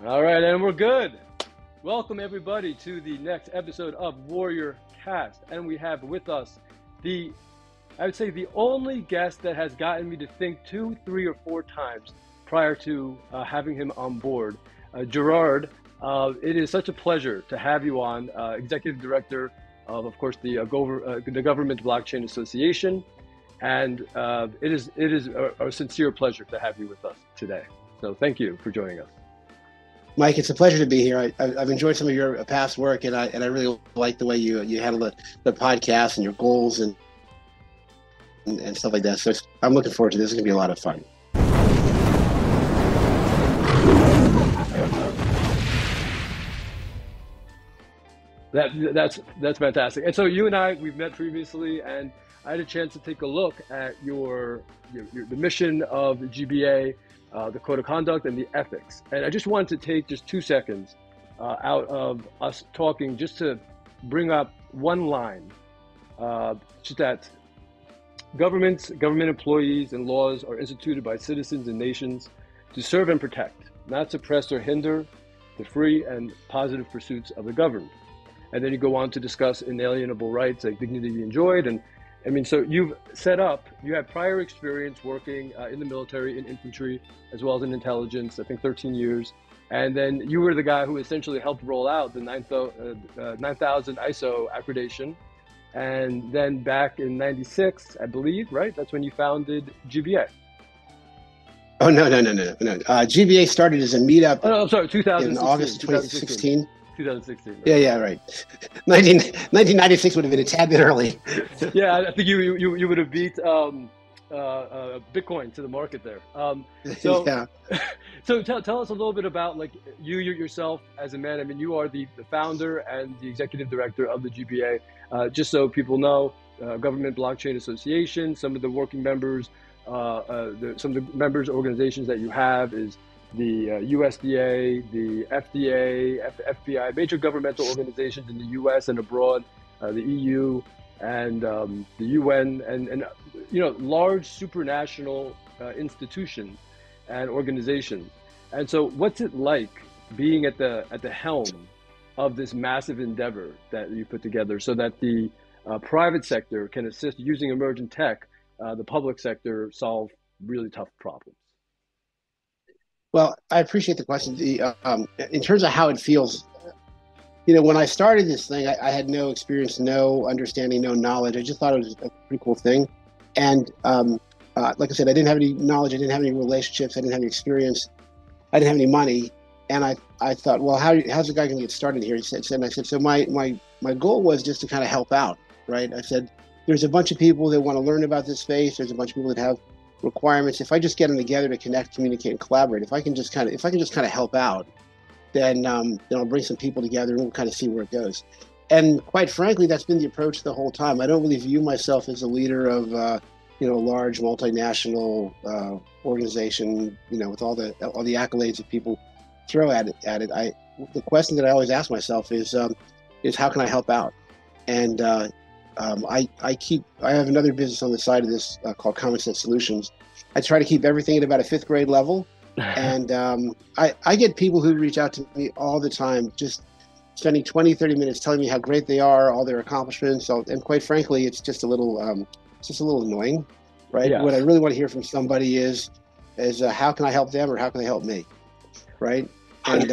All right, and we're good. Welcome everybody to the next episode of Warrior Cast, and we have with us I would say the only guest that has gotten me to think 2, 3, or 4 times prior to having him on board. Gerard, it is such a pleasure to have you on, Executive Director of course, the Government Blockchain Association, and it is a sincere pleasure to have you with us today. So thank you for joining us. Mike, it's a pleasure to be here. I've enjoyed some of your past work, and I really like the way you handle the podcast and your goals and stuff like that. So I'm looking forward to this. It's going to be a lot of fun. That's fantastic. And so you and we've met previously, and I had a chance to take a look at the mission of the GBA, the code of conduct and the ethics. And I just wanted to take just 2 seconds out of us talking just to bring up one line, just that government employees and laws are instituted by citizens and nations to serve and protect, not suppress or hinder the free and positive pursuits of the governed. And then you go on to discuss inalienable rights like dignity to be enjoyed. And I mean, so you have prior experience working in the military, in infantry, as well as in intelligence, I think 13 years. And then you were the guy who essentially helped roll out the 9000 ISO accreditation. And then back in 96, I believe, right? That's when you founded GBA. Oh, no. GBA started as a meetup. Oh, no, I'm sorry, 2016. In August 2016. 2016. Right? Yeah, right. 1996 would have been a tad bit early. Yeah, I think you would have beat Bitcoin to the market there. So yeah. So tell us a little bit about like you yourself as a man. I mean, you are the founder and the executive director of the GBA. Just so people know, Government Blockchain Association. Some of the working members, some of the members organizations that you have is the USDA, the FDA, FBI, major governmental organizations in the US and abroad, the EU and the UN, and large supranational institutions and organizations. And so what's it like being at the helm of this massive endeavor that you put together so that the private sector can assist using emergent tech, the public sector solve really tough problems? Well, I appreciate the question. In terms of how it feels, when I started this thing, I had no experience, no understanding, no knowledge. I just thought it was a pretty cool thing. And like I said, I didn't have any knowledge. I didn't have any relationships. I didn't have any experience. I didn't have any money. And I thought, well, how's the guy going to get started here? And I said, so my goal was just to kind of help out, right? I said, there's a bunch of people that want to learn about this space. There's a bunch of people that have requirements. If I just get them together to connect, communicate, and collaborate, if I can just kind of help out, then I'll bring some people together and we'll kind of see where it goes. And quite frankly, that's been the approach the whole time. I don't really view myself as a leader of a large multinational organization, with all the accolades that people throw at it. The question that I always ask myself is how can I help out? And I have another business on the side of this called Common Sense Solutions. I try to keep everything at about a 5th grade level. And I get people who reach out to me all the time, just spending 20, 30 minutes telling me how great they are, all their accomplishments. And quite frankly, it's just a little annoying, right? Yes. What I really want to hear from somebody is how can I help them or how can they help me, right? And,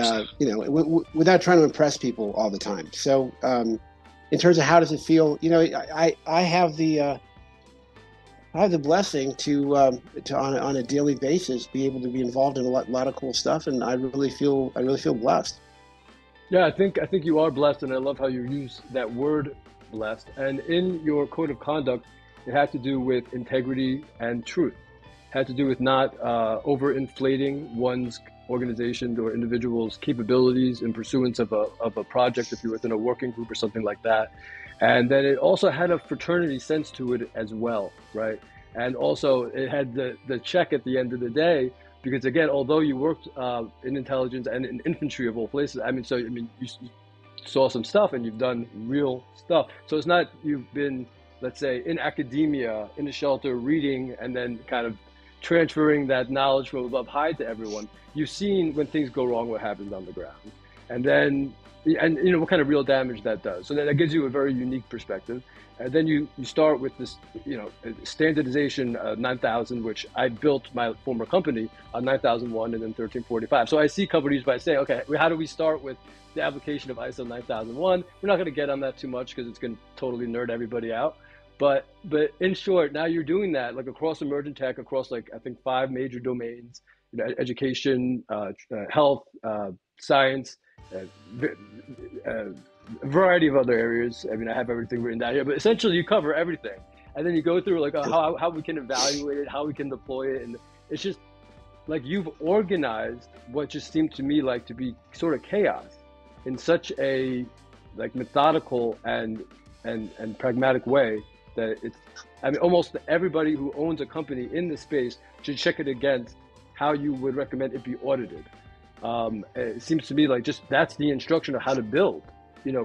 without trying to impress people all the time. So, in terms of how does it feel, I have the blessing to on a daily basis be able to be involved in a lot of cool stuff, and I really feel blessed. Yeah, I think you are blessed, and I love how you use that word blessed. And in your code of conduct, it had to do with integrity and truth. It had to do with not overinflating one's organization or individual's capabilities in pursuance of a project if you're within a working group or something like that. And then it also had a fraternity sense to it as well, right? And also it had the check at the end of the day, because again, although you worked in intelligence and in infantry of all places, you saw some stuff and you've done real stuff. So it's not you've been, let's say, in academia, in a shelter reading and then kind of transferring that knowledge from above high to everyone. You've seen when things go wrong, what happens on the ground, and what kind of real damage that does. So that gives you a very unique perspective. And then you start with this, standardization 9000, which I built my former company on 9001 and then 1345. So I see companies by saying, okay, how do we start with the application of ISO 9001? We're not going to get on that too much because it's going to totally nerd everybody out. But in short, now you're doing that like across emergent tech, across like I think 5 major domains: education, health, science, a variety of other areas. I mean, I have everything written down here, but essentially you cover everything. And then you go through like how we can evaluate it, how we can deploy it, and it's just like you've organized what just seemed to me like to be sort of chaos in such a like methodical and pragmatic way that it's, I mean, almost everybody who owns a company in this space should check it against how you would recommend it be audited. It seems to me like just that's the instruction of how to build,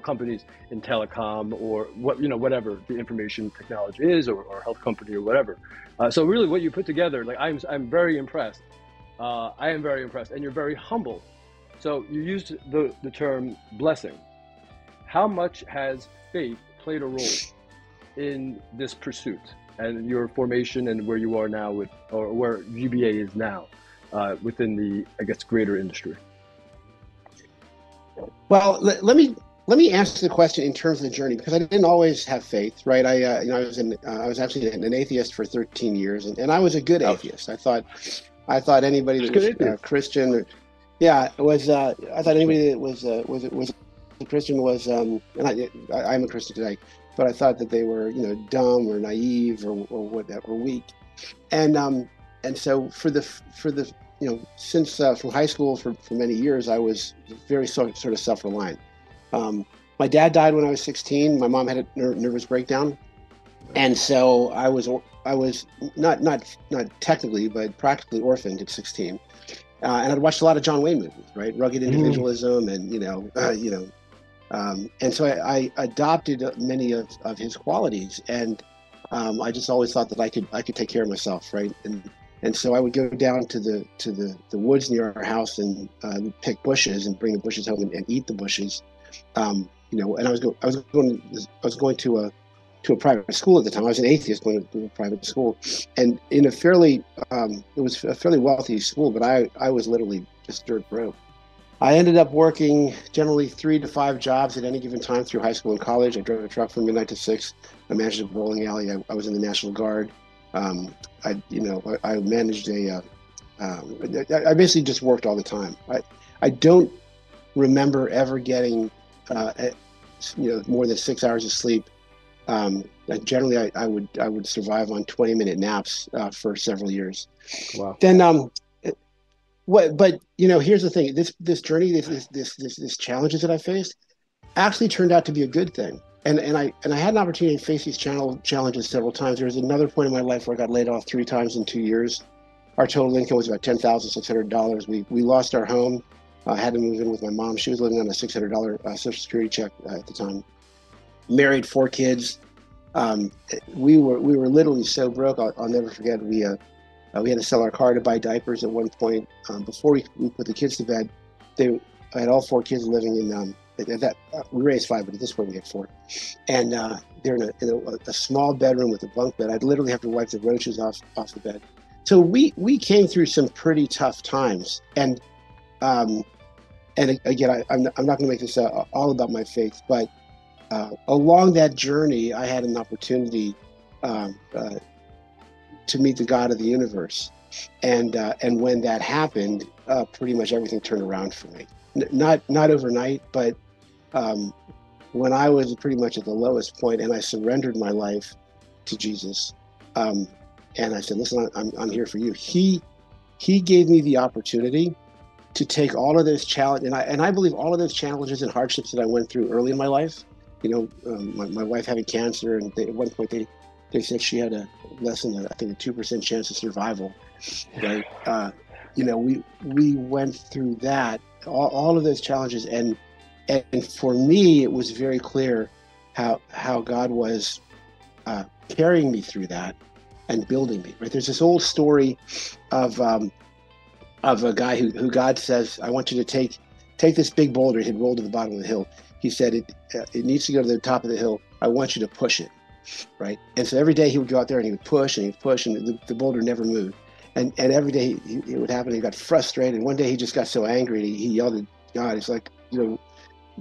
companies in telecom or whatever the information technology is, or health company or whatever. So really what you put together, like I'm very impressed. I am very impressed, and you're very humble. So you used the term blessing. How much has faith played a role in this pursuit and your formation and where you are now or where GBA is now within the, I guess, greater industry? Well, let me answer the question in terms of the journey, because I didn't always have faith, right? I was actually an atheist for 13 years, and I was a good atheist. I thought anybody that was Christian, I thought anybody that was a Christian was, and I'm a Christian today, but I thought that they were, dumb or naive or whatever, weak, and so for the since from high school for many years, I was very sort of self-reliant. My dad died when I was 16. My mom had a nervous breakdown, and so I was not technically but practically orphaned at 16. And I'd watched a lot of John Wayne movies, right? Rugged individualism, and and so I adopted many of his qualities, and I just always thought that I could take care of myself, right? And so I would go down to the woods near our house and pick bushes and bring the bushes home and eat the bushes, and I was going to a private school at the time. I was an atheist going to a private school, and in a fairly it was a fairly wealthy school, but I was literally just dirt broke. I ended up working generally 3 to 5 jobs at any given time through high school and college. I drove a truck from midnight to 6. I managed a bowling alley. I was in the National Guard. I managed I basically just worked all the time. I don't remember ever getting more than 6 hours of sleep. Generally, I would survive on 20-minute naps for several years. Wow. Then but here's the thing: this journey, this challenges that I faced, actually turned out to be a good thing. And I had an opportunity to face these challenges several times. There was another point in my life where I got laid off 3 times in 2 years. Our total income was about $10,600. We lost our home. I had to move in with my mom. She was living on a $600 Social Security check at the time. Married, 4 kids. We were literally so broke. I'll never forget. We had to sell our car to buy diapers at one point. Before we put the kids to bed, I had all 4 kids living in. We raised 5, but at this point we had 4, and they're in a small bedroom with a bunk bed. I'd literally have to wipe the roaches off the bed. So we came through some pretty tough times, and again, I'm not going to make this all about my faith, but along that journey, I had an opportunity to meet the God of the universe, and when that happened, pretty much everything turned around for me. Not overnight, but when I was pretty much at the lowest point, and I surrendered my life to Jesus, and I said, "Listen, I'm here for you." He gave me the opportunity to take all of those challenges, and I believe all of those challenges and hardships that I went through early in my life. My wife having cancer, and at one point they said she had a less than I think a 2% chance of survival. Right? We went through that, all of those challenges, and for me it was very clear how God was carrying me through that, and building me, right? There's this old story of a guy who God says, I want you to take this big boulder. He'd rolled to the bottom of the hill. He said, it needs to go to the top of the hill. I want you to push it, right? And so every day he would go out there and he would push and he'd push, and the boulder never moved. And every day it would happen. He got frustrated. And one day he just got so angry. He yelled at God. He's like,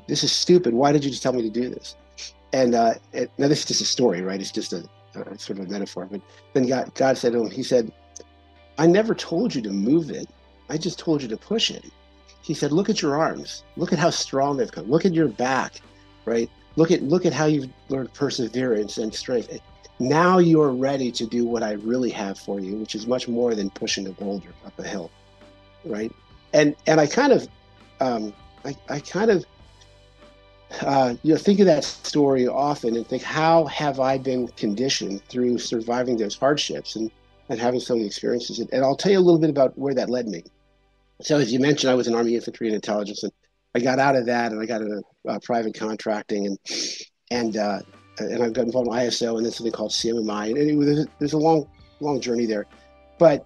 this is stupid. Why did you just tell me to do this? And now this is just a story, right? It's just a sort of a metaphor. But then God said to him, he said, I never told you to move it. I just told you to push it. He said, look at your arms. Look at how strong they've come. Look at your back, right? Look at how you've learned perseverance and strength. Now you're ready to do what I really have for you, which is much more than pushing a boulder up a hill, right? And I kind of, think of that story often and think, how have I been conditioned through surviving those hardships and having some of the experiences? And I'll tell you a little bit about where that led me. So as you mentioned, I was in Army Infantry and Intelligence, and I got out of that and I got into private contracting, and I got involved in ISO and then something called CMMI, and there's a long journey there. But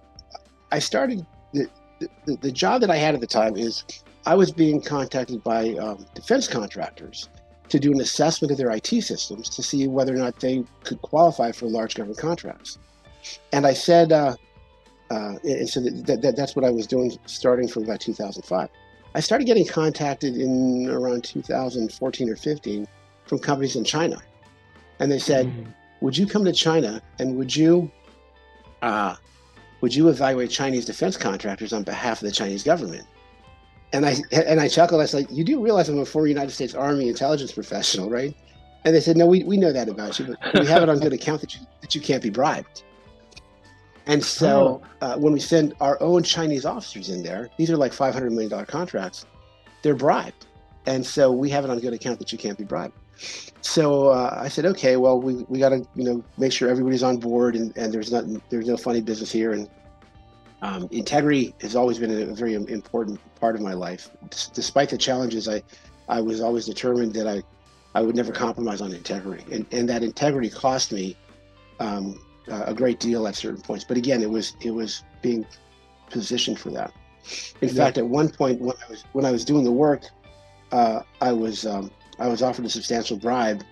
I started the job that I had at the time is I was being contacted by defense contracters to do an assessment of their IT systems to see whether or not they could qualify for large government contracts. And I said, and so that's what I was doing starting from about 2005. I started getting contacted in around 2014 or 15 from companies in China. And they said, would you come to China and would you evaluate Chinese defense contractors on behalf of the Chinese government? And I chuckled. I was like, you do realize I'm a former United States Army intelligence professional, right? And they said, no, we know that about you, but we have it on good account that you can't be bribed. And so when we send our own Chinese officers in there, these are like $500 million contracts, they're bribed. And so we have it on good account that you can't be bribed. So I said, okay, well, we got to make sure everybody's on board and there's no funny business here. And integrity has always been a very important part of my life. Despite the challenges, I was always determined that I would never compromise on integrity. And that integrity cost me a great deal at certain points. But again, it was being positioned for that. In fact, at one point when I was doing the work, I was offered a substantial bribe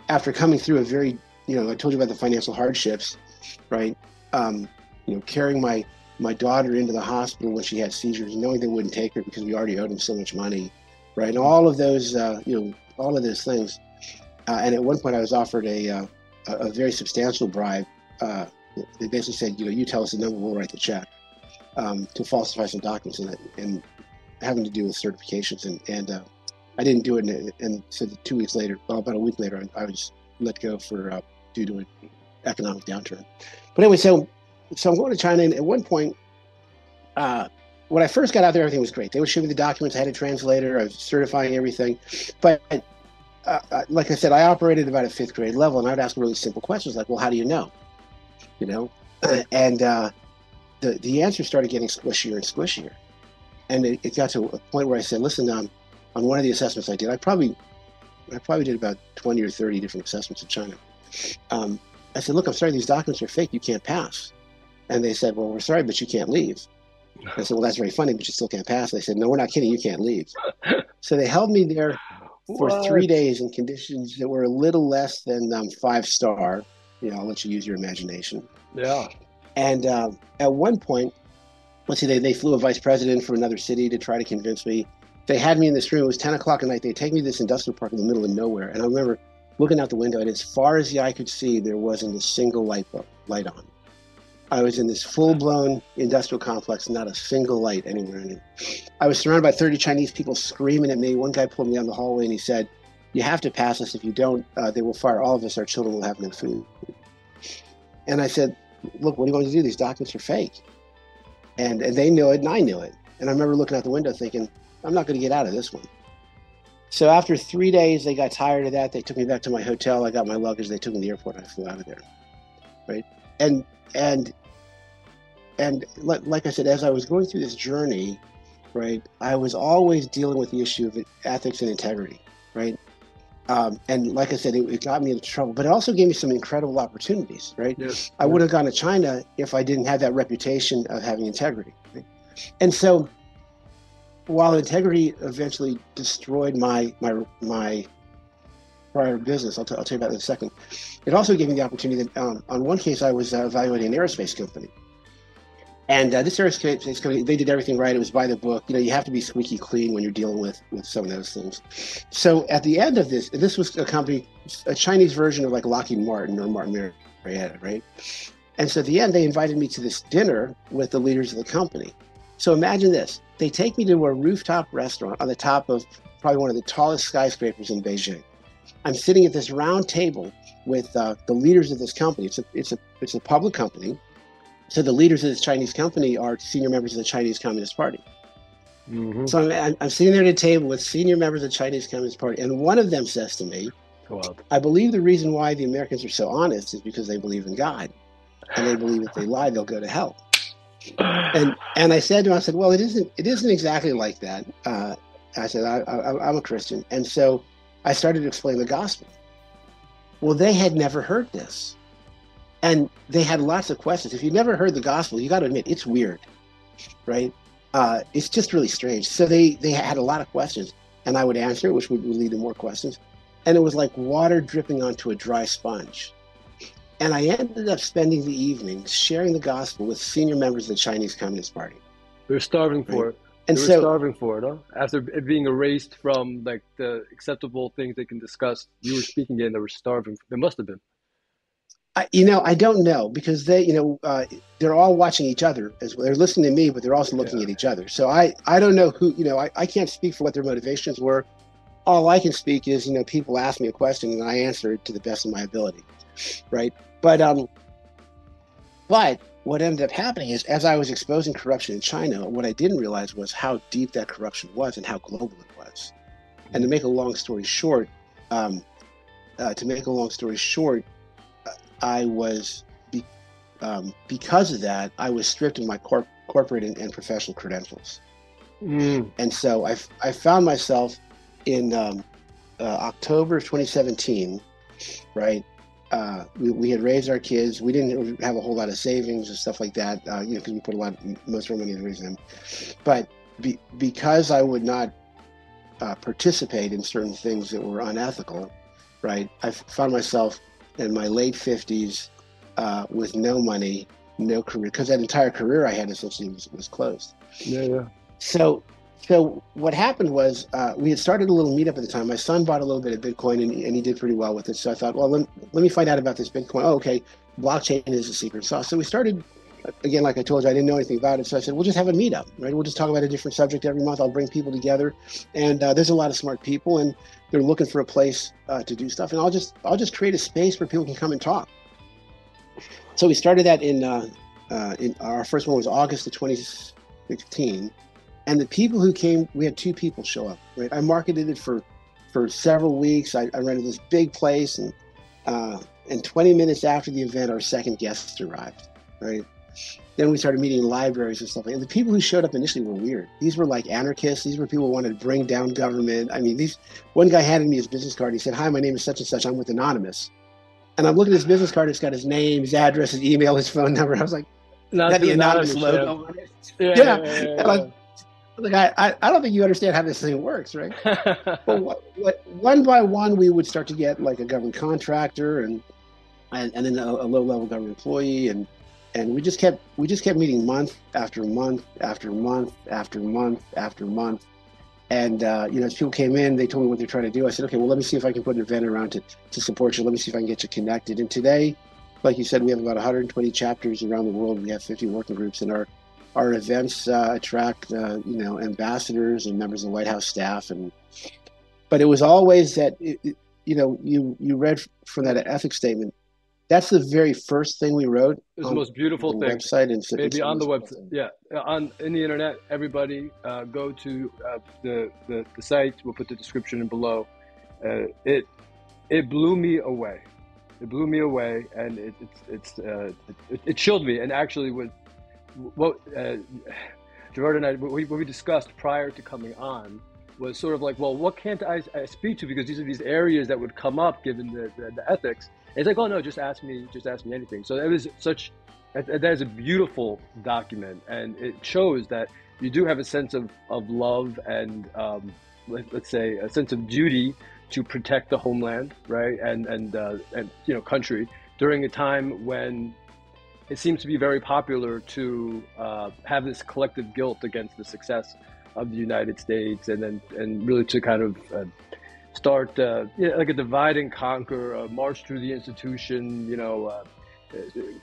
after coming through a very, I told you about the financial hardships, right? Carrying my daughter into the hospital when she had seizures, knowing they wouldn't take her because we already owed them so much money, right? And all of those, all of those things. And at one point I was offered a very substantial bribe. They basically said, you tell us the number, we'll write the check, to falsify some documents and having to do with certifications. And I didn't do it. And so 2 weeks later, about a week later, I was let go due to an economic downturn. But anyway, so I'm going to China, and at one point, when I first got out there, everything was great. They would show me the documents. I had a translator. I was certifying everything. But like I said, I operated about a 5th grade level, and I'd ask really simple questions like, well, how do you know? And the answer started getting squishier and squishier. And it got to a point where I said, listen, on one of the assessments I did, I probably did about 20 or 30 different assessments in China. I said, look, I'm sorry, these documents are fake. You can't pass. And they said, well, we're sorry, but you can't leave. I said, well, that's very funny, but you still can't pass. They said, no, we're not kidding. You can't leave. So they held me there for 3 days in conditions that were a little less than 5-star. I'll let you use your imagination. Yeah. And at one point, let's see, they flew a vice president from another city to try to convince me. They had me in this room. It was 10 o'clock at night. They take me to this industrial park in the middle of nowhere. And I remember looking out the window, and as far as the eye could see, there wasn't a single light on. I was in this full-blown industrial complex, not a single light anywhere in it. I was surrounded by 30 Chinese people screaming at me. One guy pulled me down the hallway and he said, you have to pass us. If you don't, they will fire all of us. Our children will have no food. And I said, look, what do you want to do? These documents are fake. And they knew it and I knew it. And I remember looking out the window thinking, I'm not going to get out of this one. So after 3 days, they got tired of that. They took me back to my hotel. I got my luggage. They took me to the airport. And I flew out of there. Right. And like I said, as I was going through this journey, right, I was always dealing with the issue of ethics and integrity, right? And like I said, it got me into trouble, but it also gave me some incredible opportunities, right? Yes. I Yes. would have gone to China if I didn't have that reputation of having integrity. Right? And so while integrity eventually destroyed my prior business, I'll tell you about that in a second. It also gave me the opportunity that on one case, I was evaluating an aerospace company. And this aerospace company, they did everything right. It was by the book. You know, you have to be squeaky clean when you're dealing with some of those things. So at the end of this was a company, a Chinese version of like Lockheed Martin or Martin Marietta, right? And so at the end, they invited me to this dinner with the leaders of the company. So imagine this. They take me to a rooftop restaurant on the top of probably one of the tallest skyscrapers in Beijing. I'm sitting at this round table with the leaders of this company. It's a public company. So the leaders of this Chinese company are senior members of the Chinese Communist Party. Mm-hmm. So I'm sitting there at a table with senior members of the Chinese Communist Party, and one of them says to me, Wow. I believe the reason why the Americans are so honest is because they believe in God, and they believe if they lie, they'll go to hell. And I said to him, I said, well, it isn't exactly like that. I said, I'm a Christian. And so I started to explain the gospel. Well, they had never heard this. And they had lots of questions. If you've never heard the gospel, you got to admit, it's weird, right? It's just really strange. So they had a lot of questions, and I would answer, which would lead to more questions. And it was like water dripping onto a dry sponge. And I ended up spending the evening sharing the gospel with senior members of the Chinese Communist Party. They're starving for it. And They were starving for it, huh? After it being erased from like the acceptable things they can discuss, you were speaking in. They were starving. They must have been. I don't know because they're all watching each other as well. They're listening to me, but they're also looking at each other. So I don't know who, I can't speak for what their motivations were. All I can speak is, people ask me a question and I answer it to the best of my ability. Right. But what ended up happening is as I was exposing corruption in China, what I didn't realize was how deep that corruption was and how global it was. And to make a long story short, I was, because of that, I was stripped of my corporate and professional credentials. And so I found myself in October of 2017, right? We had raised our kids. We didn't have a whole lot of savings and stuff like that, because we put most of our money into raising them. But because I would not participate in certain things that were unethical, right? I found myself in my late 50s with no money, no career, because that entire career I had essentially was closed. Yeah. So what happened was we had started a little meetup at the time. My son bought a little bit of Bitcoin and he did pretty well with it. So I thought, well, let me find out about this Bitcoin. Oh, okay, blockchain is the secret sauce. So we started, again, like I told you, I didn't know anything about it. So I said, we'll just have a meetup, right? We'll just talk about a different subject every month. I'll bring people together. And there's a lot of smart people and they're looking for a place to do stuff. And I'll just create a space where people can come and talk. So we started that in our first one was August of 2016. And the people who came, we had 2 people show up, right? I marketed it for several weeks. I rented this big place and 20 minutes after the event, our second guest arrived, right? Then we started meeting in libraries and stuff. And the people who showed up initially were weird. These were like anarchists. These were people who wanted to bring down government. I mean, one guy handed me his business card. He said, "Hi, my name is such and such. I'm with Anonymous." And I'm looking at his business card. It's got his name, his address, his email, his phone number. I was like, Not the Anonymous logo on it. Yeah. Like, I don't think you understand how this thing works, right? But one by one, we would start to get like a government contractor and then a low-level government employee, and we just kept meeting month after month after month after month after month. And as people came in, they told me what they're trying to do. I said, okay, well, let me see if I can put an event around to support you. Let me see if I can get you connected. And today, like you said, we have about 120 chapters around the world. We have 50 working groups, and our events attract ambassadors and members of the White House staff. But it was always that you read from that ethics statement. That's the very first thing we wrote. It's the most beautiful thing. Website and maybe on the website. Yeah, in the internet. Everybody go to the site. We'll put the description in below. It blew me away. It blew me away, and it chilled me. And actually, what Gerard and I what we discussed prior to coming on was sort of like, well, what can't I speak to, because these are these areas that would come up given the ethics. And it's like, oh no, just ask me anything. So that is a beautiful document, and it shows that you do have a sense of love and let's say a sense of duty to protect the homeland, right, and country during a time when it seems to be very popular to have this collective guilt against the success of the United States, and really to kind of start like a divide and conquer, march through the institution,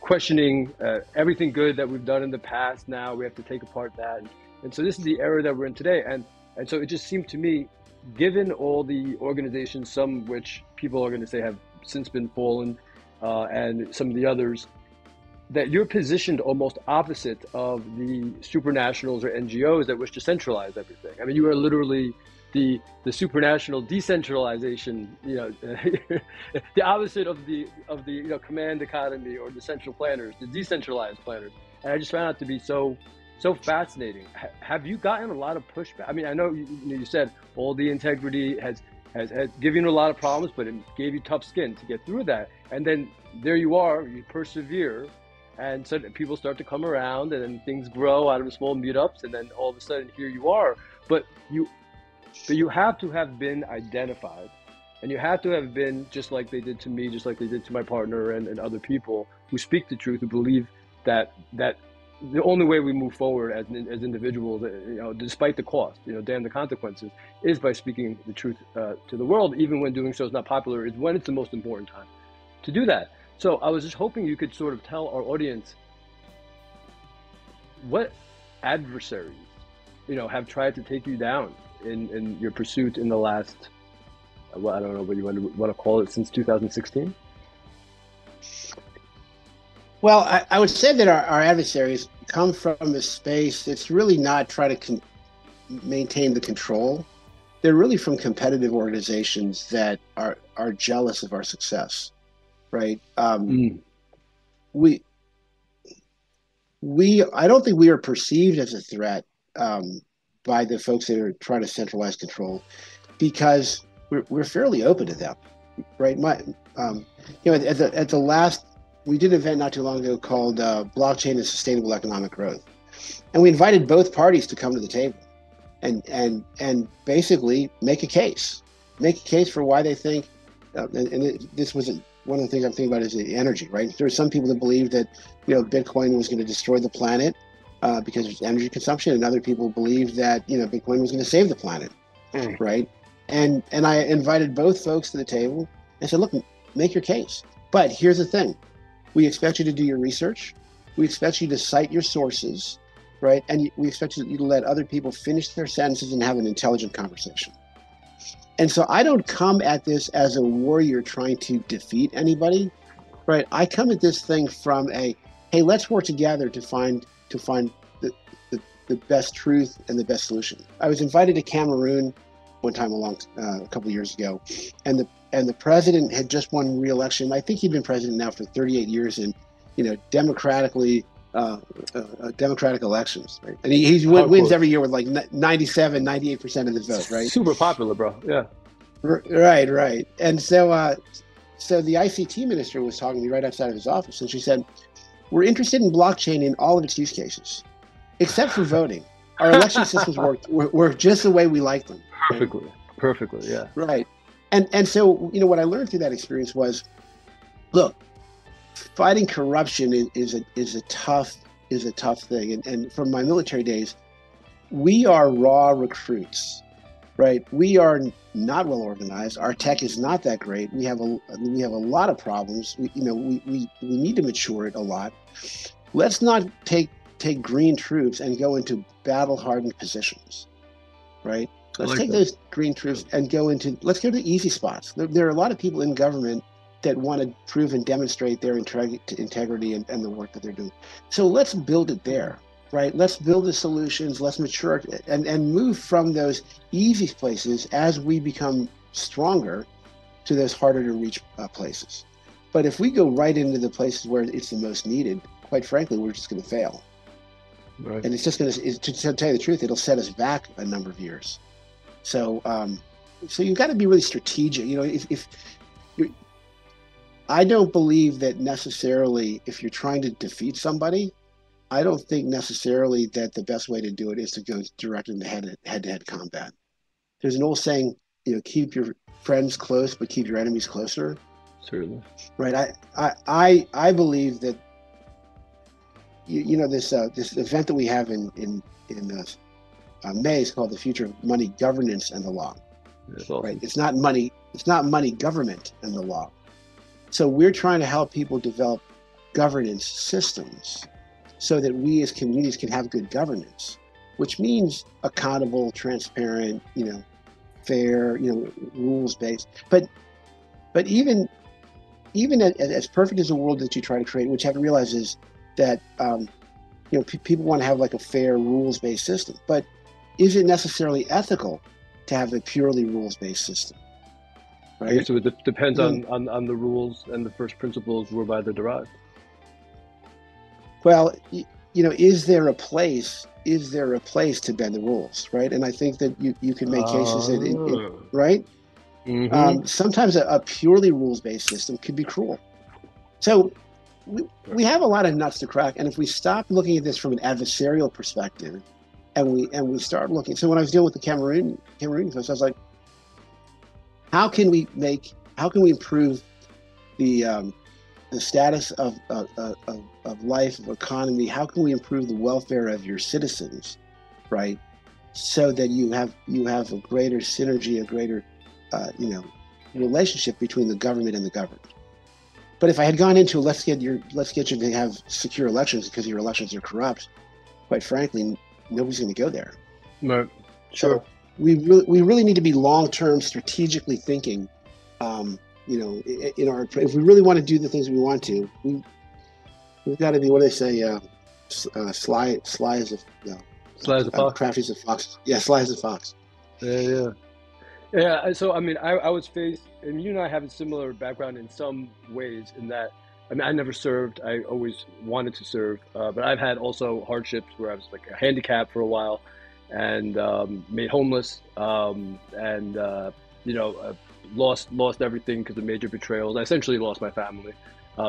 questioning everything good that we've done in the past. Now we have to take apart that, and so this is the era that we're in today, and so it just seemed to me, given all the organizations, some which people are going to say have since been fallen, and some of the others, that you're positioned almost opposite of the supranationals or NGOs that wish to centralize everything. I mean, you are literally the supranational decentralization, the opposite of the command economy or the central planners, the decentralized planners. And I just found out to be so fascinating. Have you gotten a lot of pushback? I mean, I know you said all the integrity has given you a lot of problems, but it gave you tough skin to get through that. And then there you are, you persevere. And so people start to come around, and then things grow out of small meetups, and then all of a sudden here you are. But you have to have been identified, and you have to have been, just like they did to me, just like they did to my partner and other people who speak the truth, who believe that the only way we move forward as individuals, despite the cost, damn the consequences, is by speaking the truth to the world, even when doing so is not popular, is when it's the most important time to do that. So I was just hoping you could sort of tell our audience what adversaries, have tried to take you down in your pursuit in the last, well, I don't know what you want to call it, since 2016? Well, I would say that our adversaries come from a space that's really not trying to maintain the control. They're really from competitive organizations that are jealous of our success. Right. I don't think we are perceived as a threat by the folks that are trying to centralize control, because we're fairly open to them. Right. At the last, we did an event not too long ago called Blockchain and Sustainable Economic Growth. And we invited both parties to come to the table and basically make a case for why they think, this was one of the things I'm thinking about is the energy, right? There are some people that believe that, Bitcoin was going to destroy the planet because of energy consumption, and other people believe that, Bitcoin was going to save the planet, right? And I invited both folks to the table and said, look, make your case. But here's the thing. We expect you to do your research. We expect you to cite your sources, right? And we expect you to let other people finish their sentences and have an intelligent conversation. And so I don't come at this as a warrior trying to defeat anybody, right? I come at this thing from hey, let's work together to find the best truth and the best solution. I was invited to Cameroon one time a couple of years ago, and the president had just won re-election. I think he'd been president now for 38 years in, democratic elections, right? And he wins every year with like 97, 98% of the vote, right? Super popular, bro. Yeah. Right. And so the ICT minister was talking to me right outside of his office, and she said, we're interested in blockchain in all of its use cases, except for voting. Our election systems work just the way we like them. Perfectly, yeah. Right. And so, what I learned through that experience was, look, fighting corruption is a tough thing. And from my military days, we are raw recruits, right? We are not well organized. Our tech is not that great. We have a lot of problems. We need to mature it a lot. Let's not take green troops and go into battle-hardened positions, right? Let's take those green troops and let's go to the easy spots. There are a lot of people in government that want to prove and demonstrate their integrity and the work that they're doing. So let's build it there, right? Let's build the solutions, let's mature it, and move from those easy places as we become stronger to those harder to reach places. But if we go right into the places where it's the most needed, quite frankly, we're just going to fail. Right. And it's just going to tell you the truth, it'll set us back a number of years. So, so you've got to be really strategic. You know, if you're, I don't believe that necessarily if you're trying to defeat somebody, I don't think necessarily that the best way to do it is to go direct into head-to-head combat. There's an old saying, you know, keep your friends close, but keep your enemies closer. Certainly. Right. I believe that you know this this event that we have in May is called the Future of Money Governance and the Law. That's awesome. Right. It's not money. It's not money government and the law. So we're trying to help people develop governance systems so that we as communities can have good governance, which means accountable, transparent, you know, fair, you know, rules based. But even as perfect as a world that you try to create, which you have to realize is that you know, people want to have like a fair rules based system, but is it necessarily ethical to have a purely rules based system? Right. So it depends on the rules and the first principles whereby they're derived. Well, you know, is there a place to bend the rules, right? And I think that you can make cases that, right? Mm-hmm. Sometimes a purely rules-based system could be cruel. So we have a lot of nuts to crack, and if we stop looking at this from an adversarial perspective, and we start looking. So when I was dealing with the Cameroon folks, I was like, how can we improve the status of life, of economy? How can we improve the welfare of your citizens, right? So that you have a greater synergy, a greater you know, relationship between the government and the governed. But if I had gone into let's get you to have secure elections because your elections are corrupt, quite frankly, nobody's going to go there. Right. Sure. So we really need to be long-term, strategically thinking. You know, if we really want to do the things we want to, we've got to be, what do they say, sly as a fox, crafty as a fox. Yeah, sly as a fox. Yeah. So I mean, I was faced, and you and I have a similar background in some ways. In that, I mean, I never served. I always wanted to serve, but I've had also hardships where I was like a handicap for a while, and made homeless, and you know. Lost everything because of major betrayals. I essentially lost my family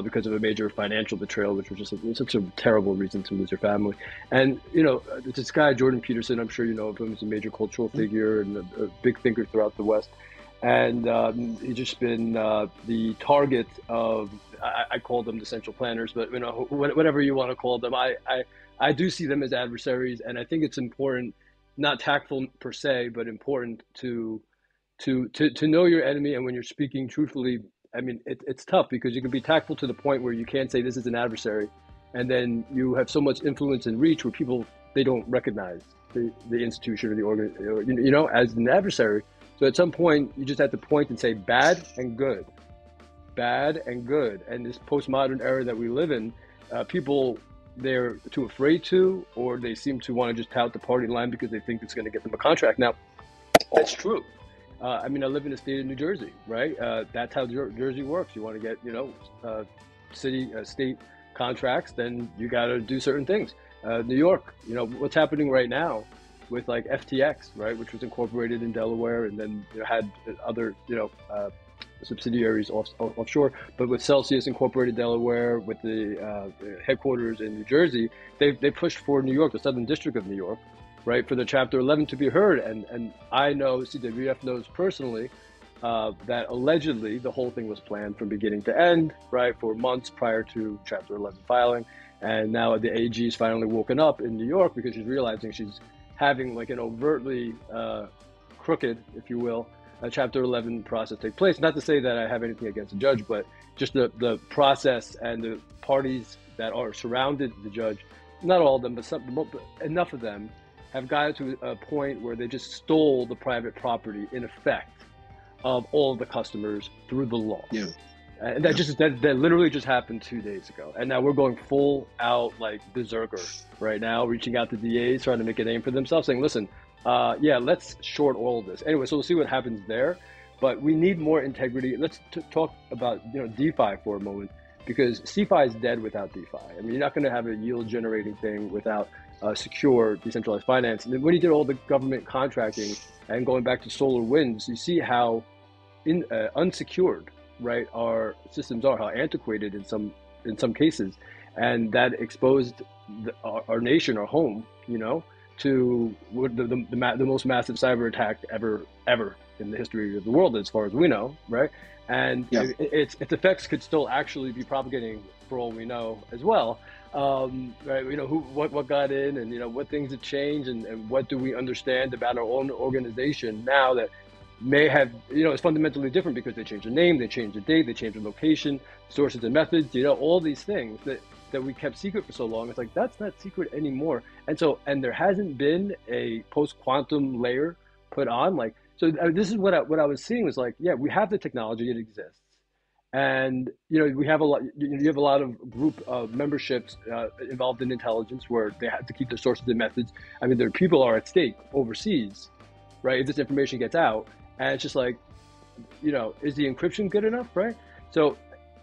because of a major financial betrayal, which was just such a terrible reason to lose your family. And you know, this guy Jordan Peterson, I'm sure you know of him. He's a major cultural figure and a big thinker throughout the West. And he's just been the target of, I call them the central planners, but you know, whatever you want to call them, I do see them as adversaries, and I think it's important, not tactful per se, but important to know your enemy. And when you're speaking truthfully, I mean, it's tough because you can be tactful to the point where you can't say this is an adversary, and then you have so much influence and reach where people, they don't recognize the institution or the organ, you know, as an adversary. So at some point, you just have to point and say bad and good, bad and good. And this postmodern era that we live in, people, they're too afraid to, or they seem to want to just tout the party line because they think it's going to get them a contract. Now, that's true. I mean, I live in the state of New Jersey, right? That's how Jersey works. You want to get, you know, state contracts, then you got to do certain things. New York, you know, what's happening right now with like FTX, right, which was incorporated in Delaware and then, you know, had other, you know, subsidiaries offshore, but with Celsius incorporated Delaware, with the headquarters in New Jersey, they pushed for New York, the Southern District of New York, right, for the Chapter 11 to be heard. And I know, CWF knows personally that allegedly the whole thing was planned from beginning to end, right, for months prior to Chapter 11 filing. And now the AG's finally woken up in New York because she's realizing she's having like an overtly crooked, if you will, Chapter 11 process take place. Not to say that I have anything against the judge, but just the process and the parties that are surrounded the judge, not all of them, but enough of them, have gotten to a point where they just stole the private property, in effect, of all of the customers through the law. Yeah. And that literally just happened 2 days ago. And now we're going full out like berserker right now, reaching out to DAs, trying to make a name for themselves, saying, listen, yeah, let's short all of this. Anyway, so we'll see what happens there. But we need more integrity. Let's talk about, you know, DeFi for a moment, because CeFi is dead without DeFi. I mean, you're not going to have a yield generating thing without secure decentralized finance. And then when he did all the government contracting and going back to solar winds, you see how unsecured, right, our systems are, how antiquated in some cases, and that exposed our nation, our home, to the most massive cyber attack ever in the history of the world, as far as we know, right? And Yeah. its effects could still actually be propagating for all we know as well. Right? What got in, and what things have changed, and what do we understand about our own organization now that may have, it's fundamentally different because they changed the name, they changed the date, they changed the location, sources and methods, all these things that we kept secret for so long. It's like, that's not secret anymore. And there hasn't been a post-quantum layer put on. This is what I was seeing was like, yeah, we have the technology, it exists. And, we have a lot, you have a lot of group memberships involved in intelligence where they have to keep their sources and methods. I mean, their people are at stake overseas, right? If this information gets out, and it's just like, is the encryption good enough, right? So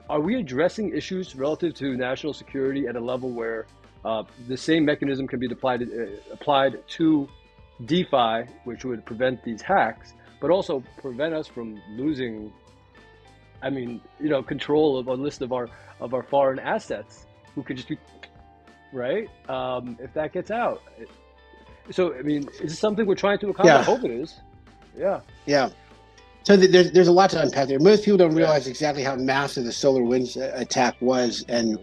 are we addressing issues relative to national security at a level where the same mechanism can be applied to DeFi, which would prevent these hacks, but also prevent us from losing, control of a list of our foreign assets, who could just be, right? If that gets out. So, is this something we're trying to accomplish? Yeah. I hope it is. Yeah. Yeah. So there's a lot to unpack there. Most people don't realize exactly how massive the SolarWinds attack was, and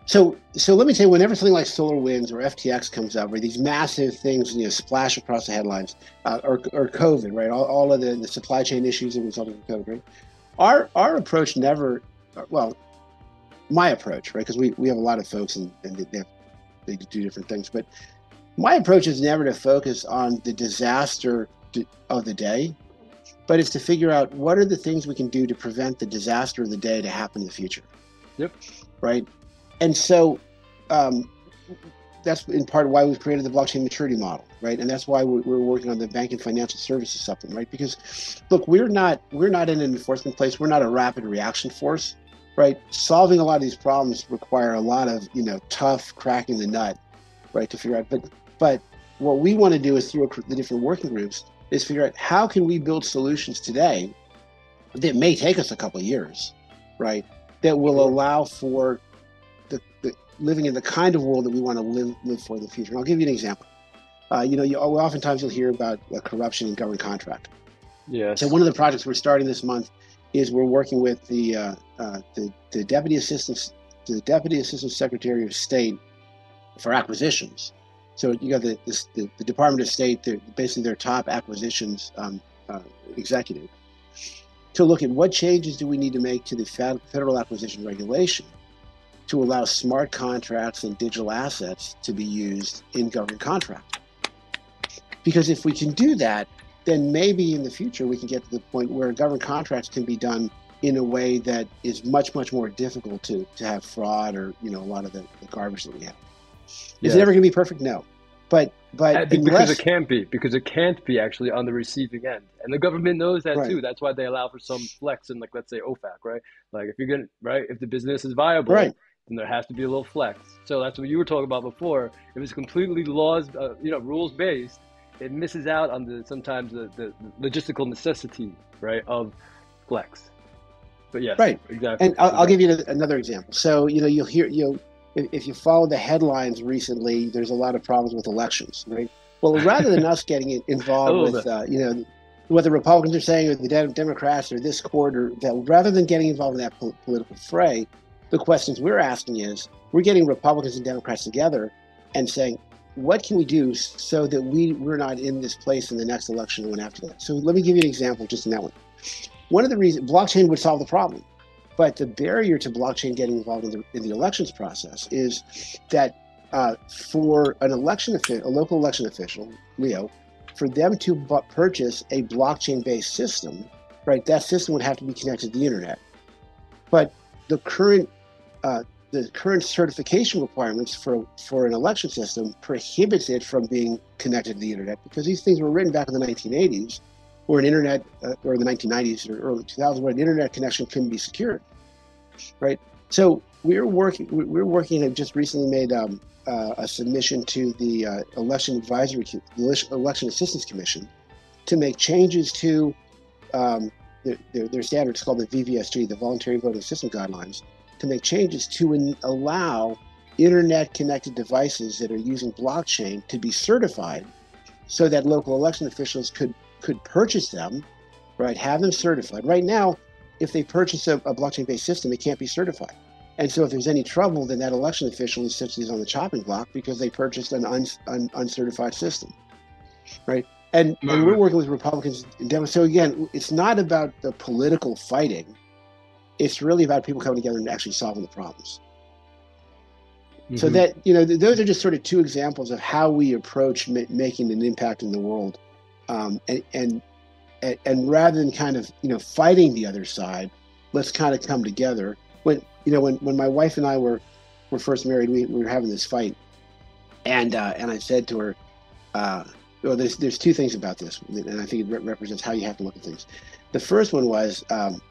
so let me tell you, whenever something like SolarWinds or FTX comes up, where these massive things splash across the headlines, or COVID, right? All of the supply chain issues that resulted from COVID, right? Our approach never, well, my approach, right? Because we have a lot of folks and they do different things, but my approach is never to focus on the disaster of the day, but it's to figure out what are the things we can do to prevent the disaster of the day to happen in the future. Yep. Right. And so that's in part why we've created the blockchain maturity model, right? And that's why we're working on the banking financial services supplement, right? Because look, we're not in an enforcement place. We're not a rapid reaction force, right? Solving a lot of these problems require a lot of tough cracking the nut, right, to figure out. But what we want to do is, through the different working groups, is figure out how can we build solutions today that may take us a couple of years, right, that will allow for the living in the kind of world that we want to live for in the future. And I'll give you an example. Oftentimes you'll hear about corruption in government contract. Yes. So one of the projects we're starting this month is we're working with the Deputy Assistant Secretary of State for acquisitions. So you got the Department of State, basically their top acquisitions executive, to look at what changes do we need to make to the federal acquisition regulation to allow smart contracts and digital assets to be used in government contracts. Because if we can do that, then maybe in the future we can get to the point where government contracts can be done in a way that is much, much more difficult to have fraud or a lot of the garbage that we have. Is it ever going to be perfect? No. But because it can't be actually on the receiving end, and the government knows that too. That's why they allow for some flex in, let's say OFAC, right? Like if the business is viable, then there has to be a little flex. So that's what you were talking about before. If it's completely rules based, it misses out on sometimes the logistical necessity, right, of flex. But yes, right, exactly. And I'll give you another example. So you'll hear if you follow the headlines recently, there's a lot of problems with elections, right? Well, rather than us getting involved with, what the Republicans are saying or the Democrats or this court, or that, rather than getting involved in that political fray, the questions we're asking is, we're getting Republicans and Democrats together and saying, what can we do so that we're not in this place in the next election and one after that? So let me give you an example just in that one. One of the reasons blockchain would solve the problem. But the barrier to blockchain getting involved in the elections process is that for a local election official, Leo, for them to purchase a blockchain-based system, right, that system would have to be connected to the internet. But the current certification requirements for an election system prohibits it from being connected to the internet, because these things were written back in the 1980s, or an internet, or the 1990s or early 2000s, where an internet connection couldn't be secured, right? So we're working and just recently made a submission to the election assistance commission to make changes to their standards called the VVSG, the Voluntary Voting System Guidelines, to make changes to allow internet-connected devices that are using blockchain to be certified, so that local election officials could purchase them, right? Have them certified. Right now, if they purchase a blockchain-based system, it can't be certified. And so if there's any trouble, then that election official essentially is on the chopping block because they purchased an uncertified system, right? And we're working with Republicans and Democrats. So again, it's not about the political fighting. It's really about people coming together and actually solving the problems. Mm-hmm. So that, those are just sort of two examples of how we approach making an impact in the world. And rather than kind of, fighting the other side, let's kind of come together. When my wife and I were first married, we were having this fight, and I said to her, well, there's two things about this, and I think it represents how you have to look at things. The first one was,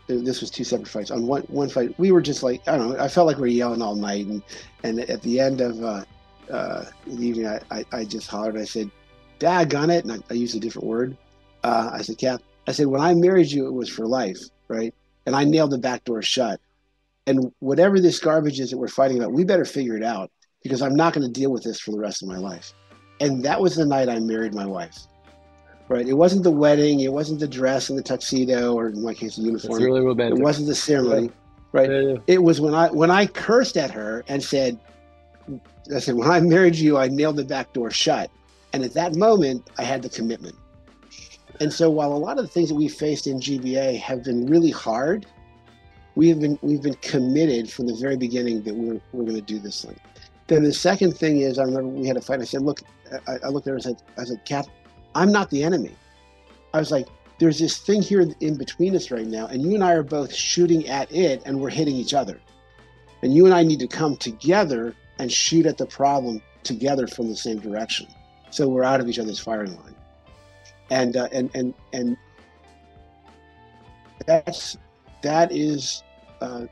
this was two separate fights. On one fight, we were just like, I don't know, I felt like we were yelling all night, and at the end of the evening, I just hollered. I said, "Daggone it!" And I used a different word. I said, "Kath," I said, "when I married you, it was for life, right? And I nailed the back door shut. And whatever this garbage is that we're fighting about, we better figure it out, because I'm not going to deal with this for the rest of my life." And that was the night I married my wife, right? It wasn't the wedding. It wasn't the dress and the tuxedo, or in my case, the uniform. It's really romantic. It wasn't the ceremony, right? Yeah. It was when I cursed at her and said, "When I married you, I nailed the back door shut." And at that moment, I had the commitment. And so while a lot of the things that we faced in GBA have been really hard, we've been committed from the very beginning that we're going to do this thing. Then the second thing is, I remember we had a fight. I said, "Look," I looked at her and I said, "Kath, I'm not the enemy." I was like, "There's this thing here in between us right now, and you and I are both shooting at it, and we're hitting each other. And you and I need to come together and shoot at the problem together from the same direction, so we're out of each other's firing line." And that is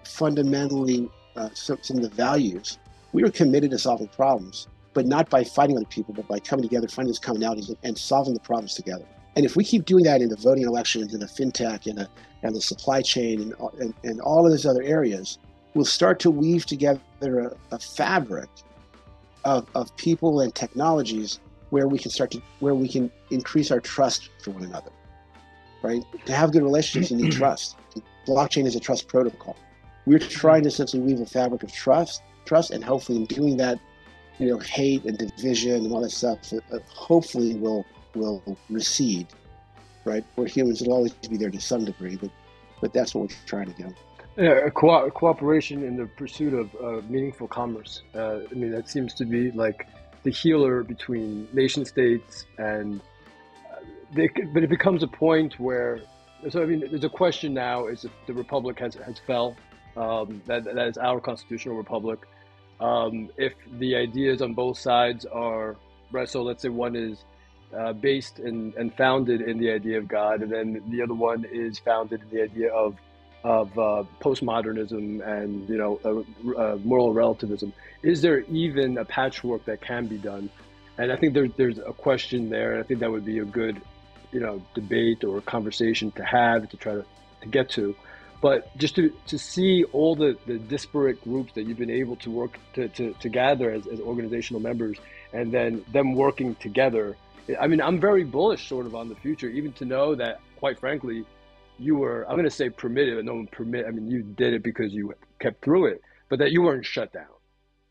fundamentally some of the values. We are committed to solving problems, but not by fighting other people, but by coming together, finding those commonalities, and solving the problems together. And if we keep doing that in the voting elections, in the fintech, and the supply chain, and all of those other areas, we'll start to weave together a fabric of people and technologies where we can increase our trust for one another, right? To have good relationships, you need trust. Blockchain is a trust protocol. We're trying to essentially weave a fabric of trust, and hopefully in doing that, hate and division and all that stuff, hopefully will recede, right? Where humans will always be there to some degree, but that's what we're trying to do. Yeah, cooperation in the pursuit of meaningful commerce. That seems to be like the healer between nation states, and but it becomes a point where, there's a question now: is if the republic has fell, that is our constitutional republic. If the ideas on both sides are right, so let's say one is based and founded in the idea of God, and then the other one is founded in the idea of postmodernism and moral relativism. Is there even a patchwork that can be done? And I think there's a question there, and I think that would be a good debate or conversation to have, to try to get to. But just to see all the disparate groups that you've been able to work to gather as organizational members, and then them working together. I'm very bullish sort of on the future, even to know that, quite frankly, you were, I'm going to say primitive, and no one you did it because you kept through it, but that you weren't shut down,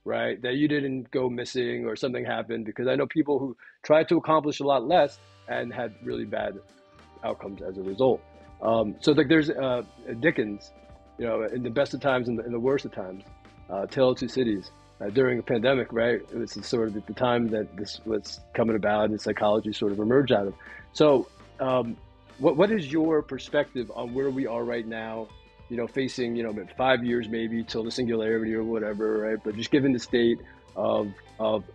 right? That you didn't go missing or something happened, because I know people who tried to accomplish a lot less and had really bad outcomes as a result. So like there's Dickens, in the best of times and in the worst of times, Tale of Two Cities, during a pandemic, right? This is sort of the time that this was coming about and psychology sort of emerged out of. So what is your perspective on where we are right now, facing, 5 years maybe till the singularity or whatever, right? But just given the state of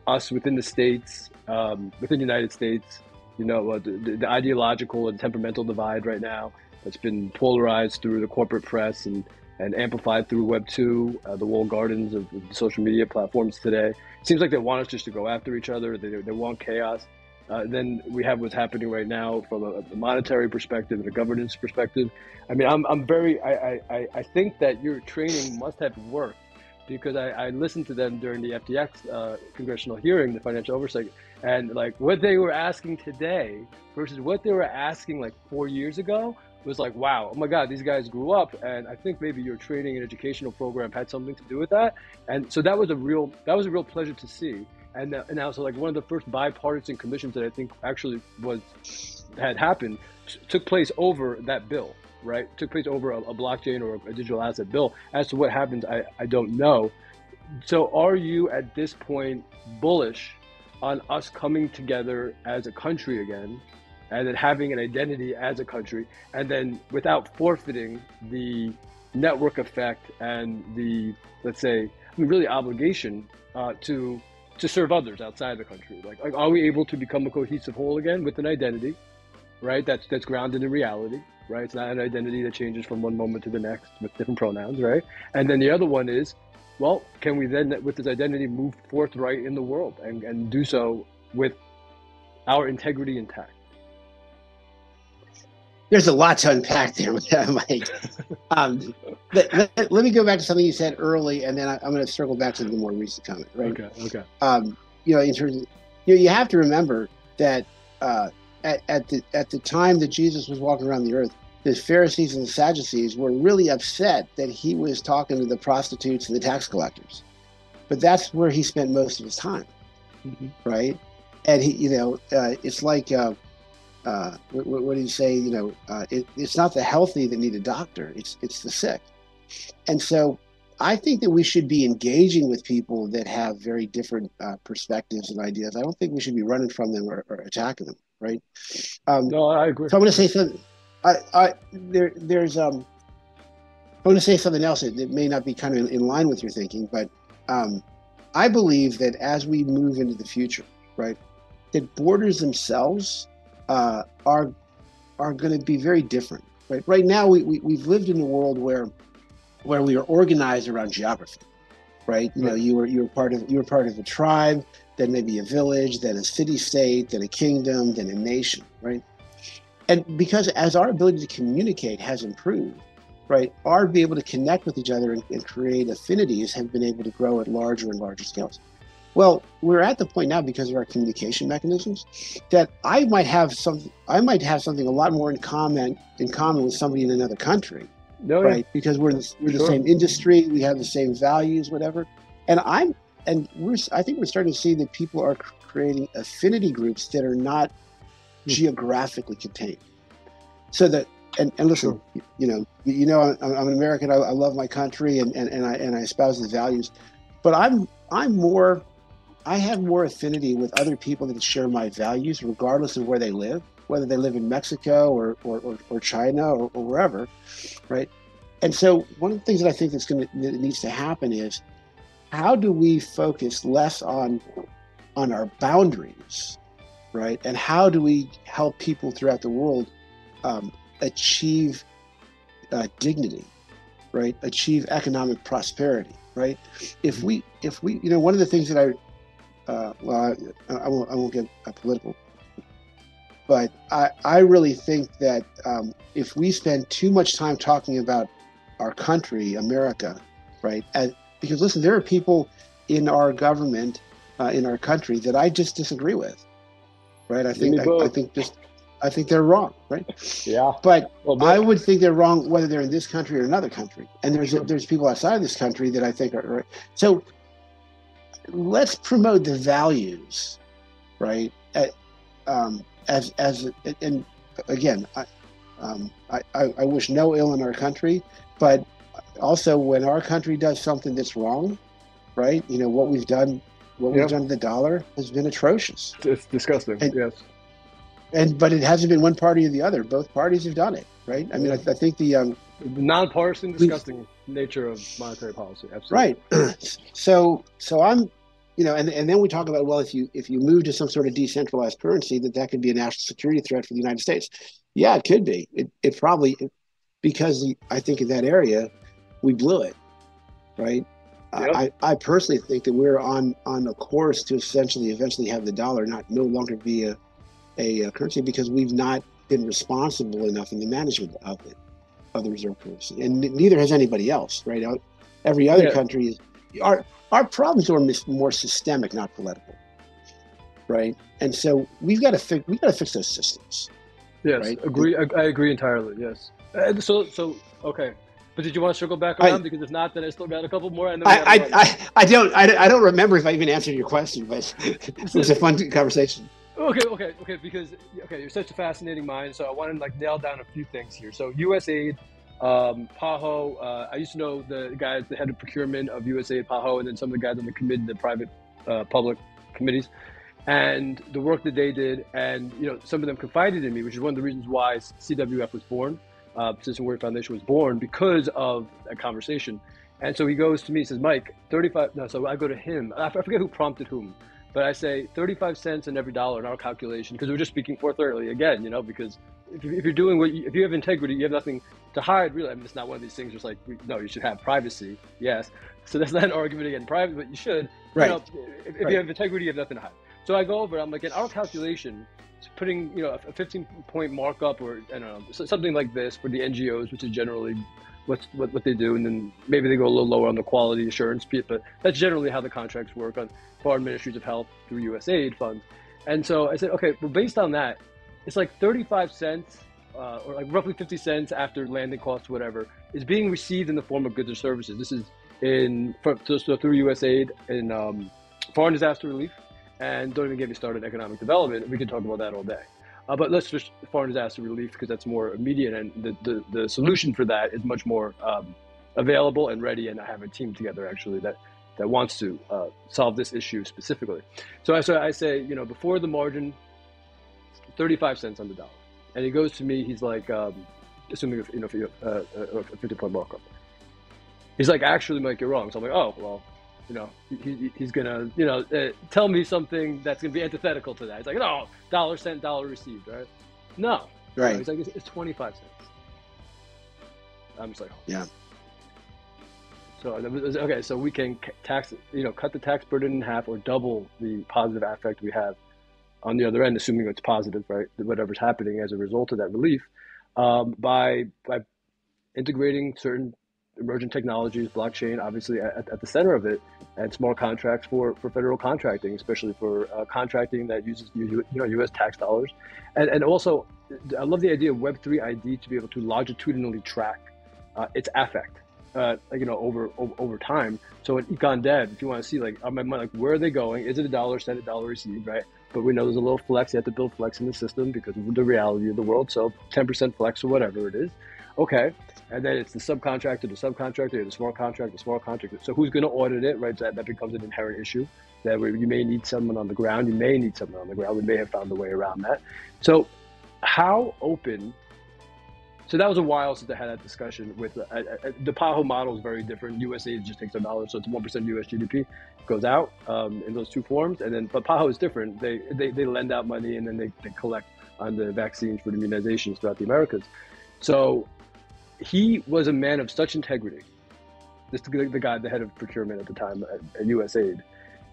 us within the states, within the United States, the ideological and temperamental divide right now that's been polarized through the corporate press and and amplified through Web 2, the walled gardens of the social media platforms today. It seems like they want us just to go after each other. They want chaos. Then we have what's happening right now from a monetary perspective and a governance perspective. I mean, I think that your training must have worked, because I listened to them during the FTX congressional hearing, the financial oversight, and like what they were asking today versus what they were asking like 4 years ago was like, wow, oh my God, these guys grew up. And I think maybe your training and educational program had something to do with that. And so that was a real pleasure to see. And also, like, one of the first bipartisan commissions that I think actually had happened took place over that bill, right? Took place over a blockchain or a digital asset bill. As to what happens, I don't know. So are you at this point bullish on us coming together as a country again, and then having an identity as a country, and then without forfeiting the network effect and the, let's say, really obligation to serve others outside the country? Like, are we able to become a cohesive whole again with an identity, right? That's grounded in reality, right? It's not an identity that changes from one moment to the next with different pronouns, right? And then the other one is, well, can we then, with this identity, move forthright in the world and do so with our integrity intact? There's a lot to unpack there with that, Mike. Let me go back to something you said early, and then I'm going to circle back to the more recent comment, right? Okay. In terms of, you have to remember that at the time that Jesus was walking around the earth, the Pharisees and the Sadducees were really upset that he was talking to the prostitutes and the tax collectors. But that's where he spent most of his time, right? And he, it's like, what do you say? It's not the healthy that need a doctor; it's the sick. And so, I think that we should be engaging with people that have very different perspectives and ideas. I don't think we should be running from them or attacking them, right? No, I agree. So I'm going to say something. I want to say something else that may not be kind of in line with your thinking, but I believe that as we move into the future, right, that borders themselves are going to be very different, right? Right now, we've lived in a world where we are organized around geography, right? You were part of a tribe, then maybe a village, then a city-state, then a kingdom, then a nation, right? And because as our ability to communicate has improved, right, our being able to connect with each other and create affinities have been able to grow at larger and larger scales. Well, we're at the point now, because of our communication mechanisms, that I might have something a lot more in common with somebody in another country, right? Yeah. Because we're the same industry, we have the same values, whatever. And I think we're starting to see that people are creating affinity groups that are not geographically contained. So that, and listen, I'm an American. I love my country, and I espouse the values, but I have more affinity with other people that share my values, regardless of where they live, whether they live in Mexico or China or wherever, right? And so one of the things that I think that needs to happen is, how do we focus less on our boundaries, right? And how do we help people throughout the world achieve dignity, right? Achieve economic prosperity, right? If we, one of the things that I won't get political, but I really think that if we spend too much time talking about our country, America, right? Because listen, there are people in our government, in our country, that I just disagree with, right? I think they're wrong, right? Yeah. But I would think they're wrong whether they're in this country or another country. And there's people outside of this country that I think are right. So let's promote the values, right? And again, I wish no ill in our country, but also when our country does something that's wrong, right? What we've done to the dollar has been atrocious. It's disgusting. Yes. But it hasn't been one party or the other. Both parties have done it, right? I mean, I think the nonpartisan, disgusting nature of monetary policy. Absolutely. Right. So I'm, and then we talk about, well, if you move to some sort of decentralized currency, that could be a national security threat for the United States. Yeah, it could be. It probably, because I think in that area, we blew it, right? Yep. I personally think that we're on a course to eventually have the dollar no longer be a currency, because we've not been responsible enough in the management of it, of the reserve currency, and neither has anybody else, right? Every other Yeah. country is our problems are more systemic, not political, right? And so we got to fix those systems, Yes. right? Agree. I agree entirely. Yes. So okay. But did you want to circle back I around? Because if not, then I still got a couple more. I know we got to run. I don't remember if I even answered your question, but it was a fun conversation. Okay. Because you're such a fascinating mind. So I want to like nail down a few things here. So USAID, PAHO. I used to know the guys, the head of procurement of USAID, PAHO, and then some of the guys on the committee, the private, public committees, and the work that they did. And some of them confided in me, which is one of the reasons why CWF was born. Citizen Warrior Foundation was born because of that conversation. And so he goes to me, he says, Mike, 35, no, so I go to him. I forget who prompted whom, but I say 35 cents in every dollar in our calculation, because we're just speaking forthrightly again, because if you're doing if you have integrity, you have nothing to hide, really. I mean, it's not one of these things just like, no, you should have privacy. Yes. So that's not an argument against private, but you should. Right. If you have integrity, you have nothing to hide. So I go over, I'm like, in our calculation, putting a 15-point markup, or I don't know, something like this for the NGOs, which is generally what they do, and then maybe they go a little lower on the quality assurance piece, but that's generally how the contracts work on foreign ministries of health through USAID funds. And so I said, okay, well, based on that, it's like 35 cents or like roughly 50 cents after landing costs, whatever, is being received in the form of goods or services. This is so through USAID in foreign disaster relief. And don't even get me started on economic development. We can talk about that all day. But let's just foreign disaster relief, because that's more immediate, and the solution for that is much more available and ready. And I have a team together actually that wants to solve this issue specifically. So I say, before the margin, 35 cents on the dollar. And he goes to me, he's like, assuming a 50-point markup. He's like, actually, Mike, you're wrong. So I'm like, oh, well. He's gonna, tell me something that's gonna be antithetical to that. He's like, no, dollar sent, dollar received, right? No, right. He's like, it's 25 cents. I'm just like, oh. Yeah. So okay, so we can cut the tax burden in half, or double the positive effect we have on the other end, assuming it's positive, right? Whatever's happening as a result of that relief, by integrating certain emergent technologies, blockchain, obviously at the center of it, and smart contracts for federal contracting, especially for contracting that uses U.S. tax dollars, and also I love the idea of Web3 ID to be able to longitudinally track its affect, over time. So in econ dev, if you want to see like on my money, like where are they going? Is it a dollar sent, a dollar received, right? But we know there's a little flex. You have to build flex in the system because of the reality of the world. So 10% flex or whatever it is. Okay. And then it's the subcontractor, the smart contractor. So who's going to audit it, right? That becomes an inherent issue. That you may need someone on the ground. We may have found a way around that. So how open? So that was a while since I had that discussion with the PAHO model is very different. USAID just takes $1, so it's 1% US GDP goes out in those two forms. But PAHO is different. They lend out money, and then they collect on the vaccines for the immunizations throughout the Americas. So he was a man of such integrity, the guy, the head of procurement at the time at USAID,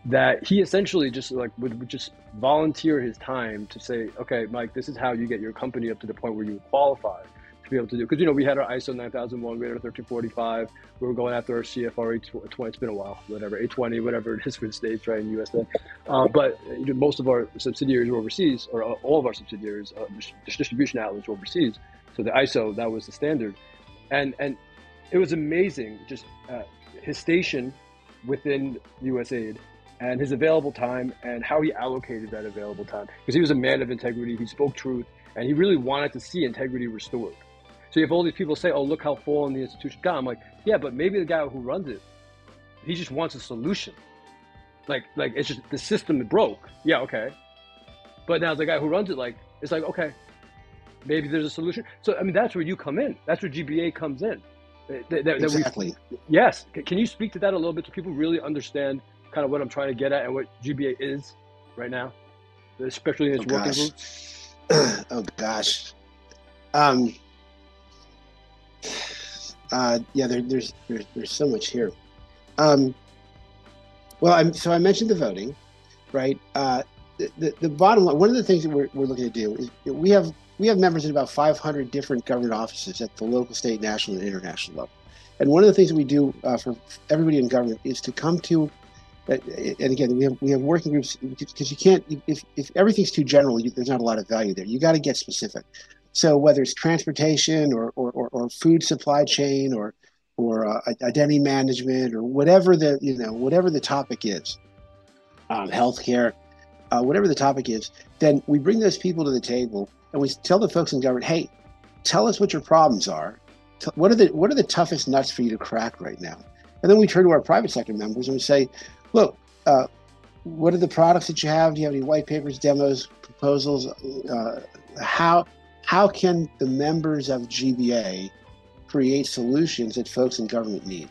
that he essentially just would just volunteer his time to say, okay, Mike, this is how you get your company up to the point where you qualify to be able to do. Because we had our ISO 9001, we had our 1345, we were going after our CFR 820. It's been a while, whatever 820, whatever it is for the states, right, in USA. But most of our subsidiaries were overseas, or all of our subsidiaries, distribution outlets were overseas. So the ISO, that was the standard. And it was amazing, just his station within USAID and his available time and how he allocated that available time. Because he was a man of integrity, he spoke truth, and he really wanted to see integrity restored. So you have all these people say, oh, look how fallen the institution got. I'm like, yeah, but maybe the guy who runs it, he just wants a solution. Like it's just the system broke. Yeah, okay. But now the guy who runs it, it's like, okay, maybe there's a solution. So, I mean, that's where you come in. That's where GBA comes in. Exactly. Yes. Can you speak to that a little bit so people really understand kind of what I'm trying to get at and what GBA is right now, especially in its working group? Oh, gosh. Yeah, there's so much here. Um, well, so I mentioned the voting, right? The bottom line, one of the things that we're looking to do is we have members in about 500 different government offices at the local, state, national, and international level. And one of the things that we do for everybody in government is to come to, and again, we have working groups, because you can't, if everything's too general, there's not a lot of value there. You got to get specific. So whether it's transportation or food supply chain or identity management or whatever the topic is, healthcare, whatever the topic is, then we bring those people to the table and we tell the folks in government, hey, tell us what your problems are. What are the toughest nuts for you to crack right now? And then we turn to our private sector members and we say, look, what are the products that you have? Do you have any white papers, demos, proposals? How can the members of GBA create solutions that folks in government need?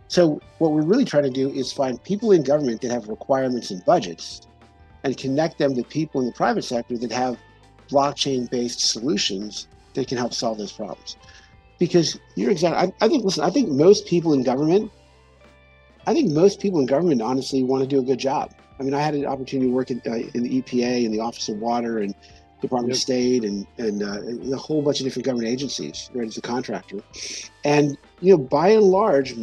So what we're really trying to do is find people in government that have requirements and budgets and connect them to people in the private sector that have blockchain-based solutions that can help solve those problems. Because you're exactly, I think most people in government honestly want to do a good job. I mean, I had an opportunity to work in the EPA and the Office of Water and Department of State and a whole bunch of different government agencies, right, as a contractor. And, by and large,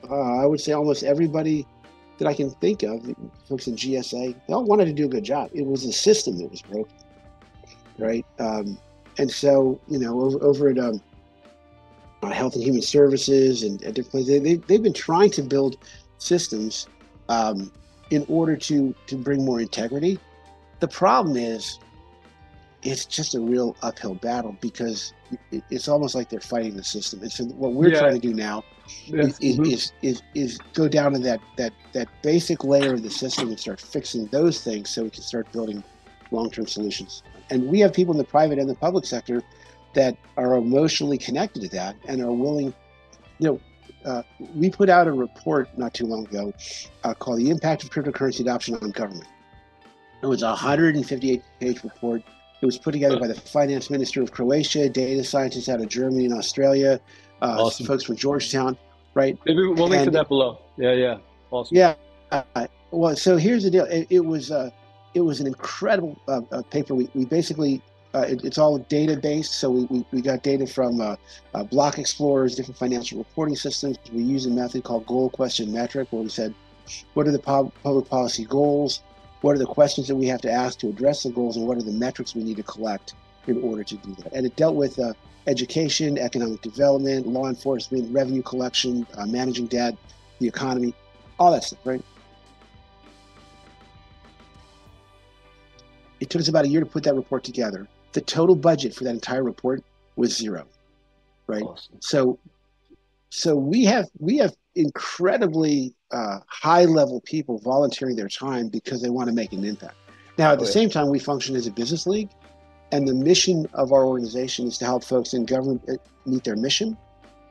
I would say almost everybody that I can think of, folks in GSA, they all wanted to do a good job. It was the system that was broken, right? And so, over at Health and Human Services and different places, they've been trying to build systems in order to bring more integrity. The problem is, it's just a real uphill battle because it's almost like they're fighting the system. And so what we're trying to do now is go down to that basic layer of the system and start fixing those things so we can start building long-term solutions. And we have people in the private and the public sector that are emotionally connected to that and are willing. We put out a report not too long ago called The Impact of Cryptocurrency Adoption on Government. It was a 158-page report. It was put together by the finance minister of Croatia, data scientists out of Germany and Australia, awesome. Folks from Georgetown, right? Maybe we'll link to that below. Yeah, awesome. Yeah. Well, so here's the deal. It was an incredible paper. We basically, it's all data-based. So we got data from block explorers, different financial reporting systems. We use a method called goal, question, metric, where we said, what are the public policy goals? What are the questions that we have to ask to address the goals, and what are the metrics we need to collect in order to do that? And it dealt with education, economic development, law enforcement, revenue collection, managing debt, the economy, all that stuff, right? It took us about a year to put that report together. The total budget for that entire report was zero, right? Awesome. So we have incredibly high-level people volunteering their time because they want to make an impact. Now, at the same time, we function as a business league, and the mission of our organization is to help folks in government meet their mission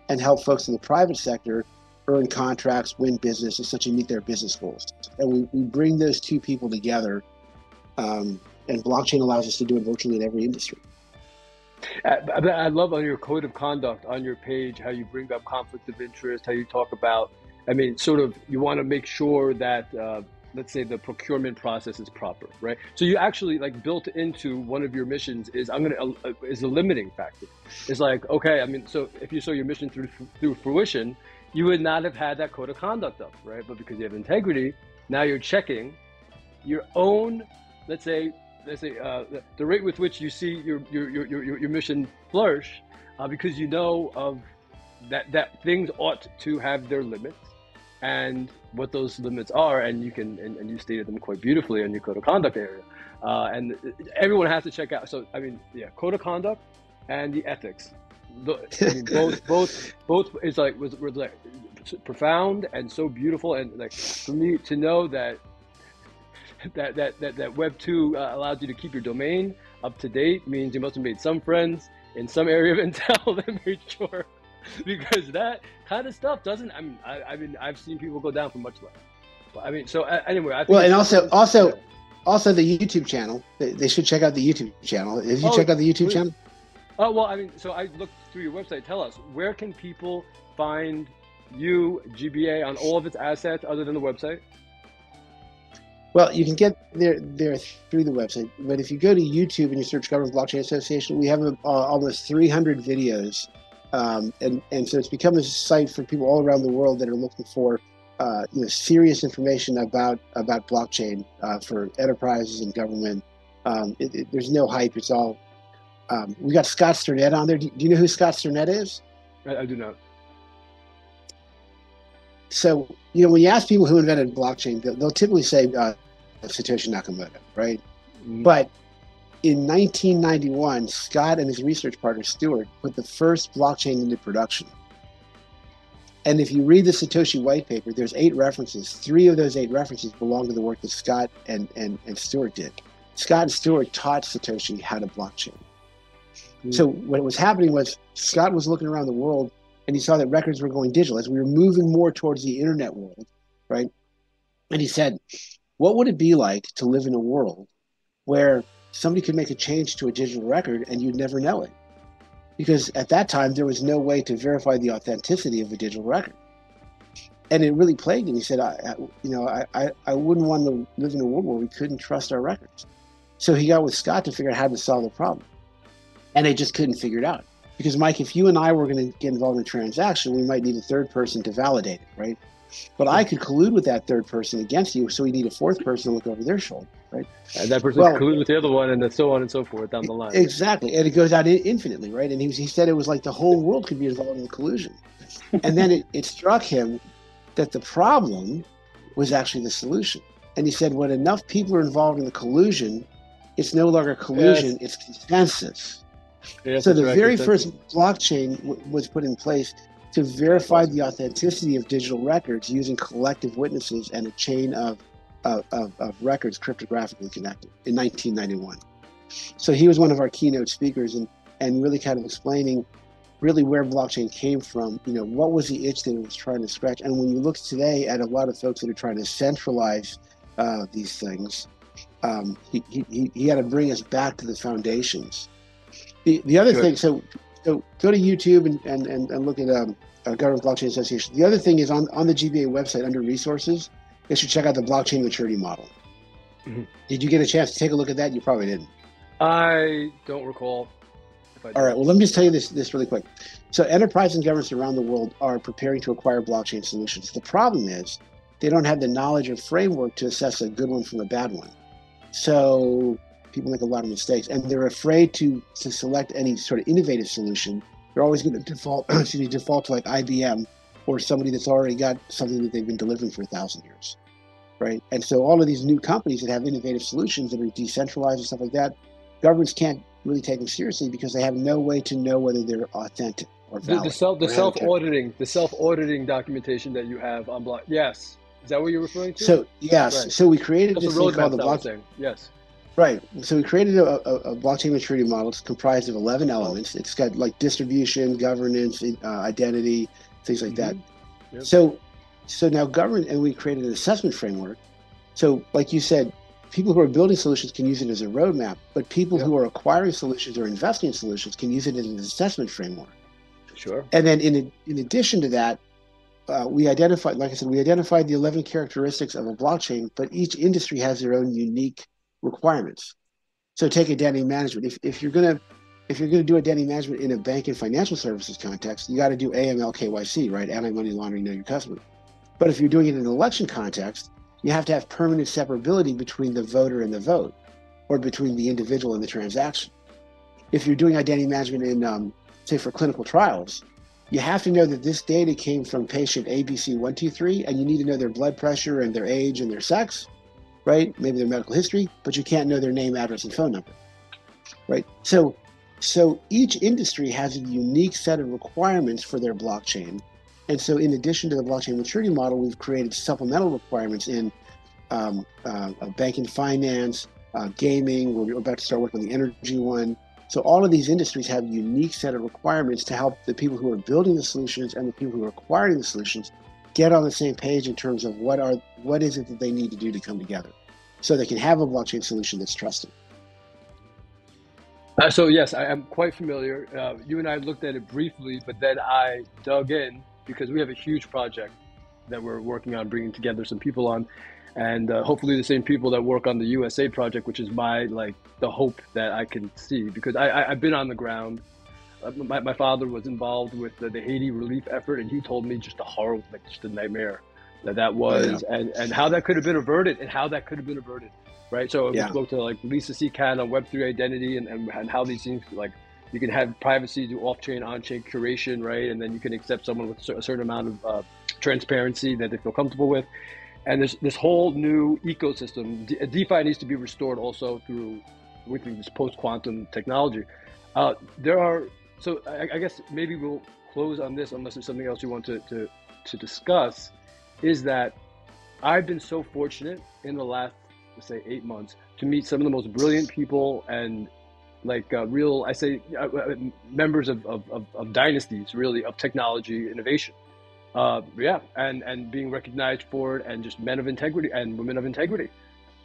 and help folks in the private sector earn contracts, win business, essentially meet their business goals. And we bring those two people together, and blockchain allows us to do it virtually in every industry. I love on your code of conduct on your page how you bring up conflict of interest, how you talk about, sort of you want to make sure that, let's say the procurement process is proper, right? So you actually built into one of your missions is is a limiting factor. It's like, okay, so if you saw your mission through fruition, you would not have had that code of conduct up, right? But because you have integrity, now you're checking your own, let's say the rate with which you see your mission flourish, because you know of that things ought to have their limits and what those limits are, and you stated them quite beautifully in your code of conduct area, and everyone has to check out. So code of conduct and the ethics, both is was profound and so beautiful, and for me to know that Web 2 allows you to keep your domain up to date means you must have made some friends in some area of Intel that made sure, because that kind of stuff doesn't. I've seen people go down for much less. Anyway. I think also the YouTube channel. They should check out the YouTube channel. If you check out the YouTube channel. Oh, well, I mean, so I looked through your website. Tell us, where can people find you, GBA, on all of its assets other than the website? Well, you can get there through the website, but if you go to YouTube and you search Government Blockchain Association, we have almost 300 videos, and so it's become a site for people all around the world that are looking for serious information about blockchain for enterprises and government. There's no hype; it's all. We got Scott Sternett on there. Do you know who Scott Sternett is? I do not. So, when you ask people who invented blockchain, they'll typically say Satoshi Nakamoto, right? Mm. But in 1991, Scott and his research partner, Stewart, put the first blockchain into production. And if you read the Satoshi white paper, there's 8 references. 3 of those 8 references belong to the work that Scott and Stewart did. Scott and Stewart taught Satoshi how to blockchain. Mm. So what was happening was Scott was looking around the world and he saw that records were going digital as we were moving more towards the internet world, right? And he said, what would it be like to live in a world where somebody could make a change to a digital record and you'd never know it? Because at that time, there was no way to verify the authenticity of a digital record. And it really plagued him. He said, I wouldn't want to live in a world where we couldn't trust our records. So he got with Scott to figure out how to solve the problem. And they just couldn't figure it out. Because, Mike, if you and I were going to get involved in a transaction, we might need a third person to validate it, right? But I could collude with that third person against you, so we need a fourth person to look over their shoulder, right? And that person could collude with the other one, and then so on and so forth down the line. Exactly, and it goes out infinitely, right? And he said it was like the whole world could be involved in the collusion. And then it struck him that the problem was actually the solution. And he said, when enough people are involved in the collusion, it's no longer collusion, it's consensus. Yes, so the very first blockchain was put in place to verify the authenticity of digital records using collective witnesses and a chain of records cryptographically connected in 1991. So he was one of our keynote speakers and really kind of explaining really where blockchain came from, what was the itch that it was trying to scratch. And when you look today at a lot of folks that are trying to centralize these things, he had to bring us back to the foundations. The other thing, so go to YouTube and look at Government Blockchain Association. The other thing is on the GBA website under resources, you should check out the blockchain maturity model. Mm-hmm. Did you get a chance to take a look at that? You probably didn't. I don't recall. All right, well, let me just tell you this really quick. So enterprises and governments around the world are preparing to acquire blockchain solutions. The problem is they don't have the knowledge or framework to assess a good one from a bad one. So people make a lot of mistakes, and they're afraid to select any sort of innovative solution. They're always going to default to like IBM or somebody that's already got something that they've been delivering for 1,000 years, right? And so all of these new companies that have innovative solutions that are decentralized and stuff like that, governments can't really take them seriously because they have no way to know whether they're authentic or valid. The self-auditing documentation that you have on block. Yes, is that what you're referring to? So yes, right. So we created this thing called the blockchain. Yes. Right. So we created a blockchain maturity model. It's comprised of 11 elements. It's got like distribution, governance, identity, things like that. Yep. So now government, and we created an assessment framework. So like you said, people who are building solutions can use it as a roadmap, but people who are acquiring solutions or investing in solutions can use it as an assessment framework. Sure. And then in addition to that, we identified, like I said, the 11 characteristics of a blockchain, but each industry has their own unique requirements. So take identity management. If you're gonna do identity management in a bank and financial services context, you got to do AML KYC, right? Anti-money laundering, know your customer. But if you're doing it in an election context, you have to have permanent separability between the voter and the vote, or between the individual and the transaction. If you're doing identity management in, say, for clinical trials, you have to know that this data came from patient ABC123, and you need to know their blood pressure and their age and their sex, right? Maybe their medical history, but you can't know their name, address, and phone number, right? So each industry has a unique set of requirements for their blockchain. And so in addition to the blockchain maturity model, we've created supplemental requirements in banking, finance, gaming. We're about to start working on the energy one. So all of these industries have a unique set of requirements to help the people who are building the solutions and the people who are acquiring the solutions get on the same page in terms of what is it that they need to do to come together so they can have a blockchain solution that's trusted. So yes, I am quite familiar. You and I looked at it briefly, but then I dug in because we have a huge project that we're working on bringing together some people on, and hopefully the same people that work on the USA project, which is my like the hope that I can see because I've been on the ground. My father was involved with the Haiti relief effort, and he told me just a horror, like just a nightmare that Oh yeah, was, and how that could have been averted, and how that could have been averted, right? So we yeah, spoke to like Lisa C. Can on Web3 identity, and how these things like you can have privacy, do off-chain, on-chain curation, right? And then you can accept someone with a certain amount of transparency that they feel comfortable with. And there's this whole new ecosystem. DeFi needs to be restored also through with this post-quantum technology. There are so I guess maybe we'll close on this unless there's something else you want to discuss. Is that I've been so fortunate in the last, let's say, 8 months to meet some of the most brilliant people and like real, I say, members of dynasties, really, of technology innovation. Yeah, and being recognized for it, and just men of integrity and women of integrity.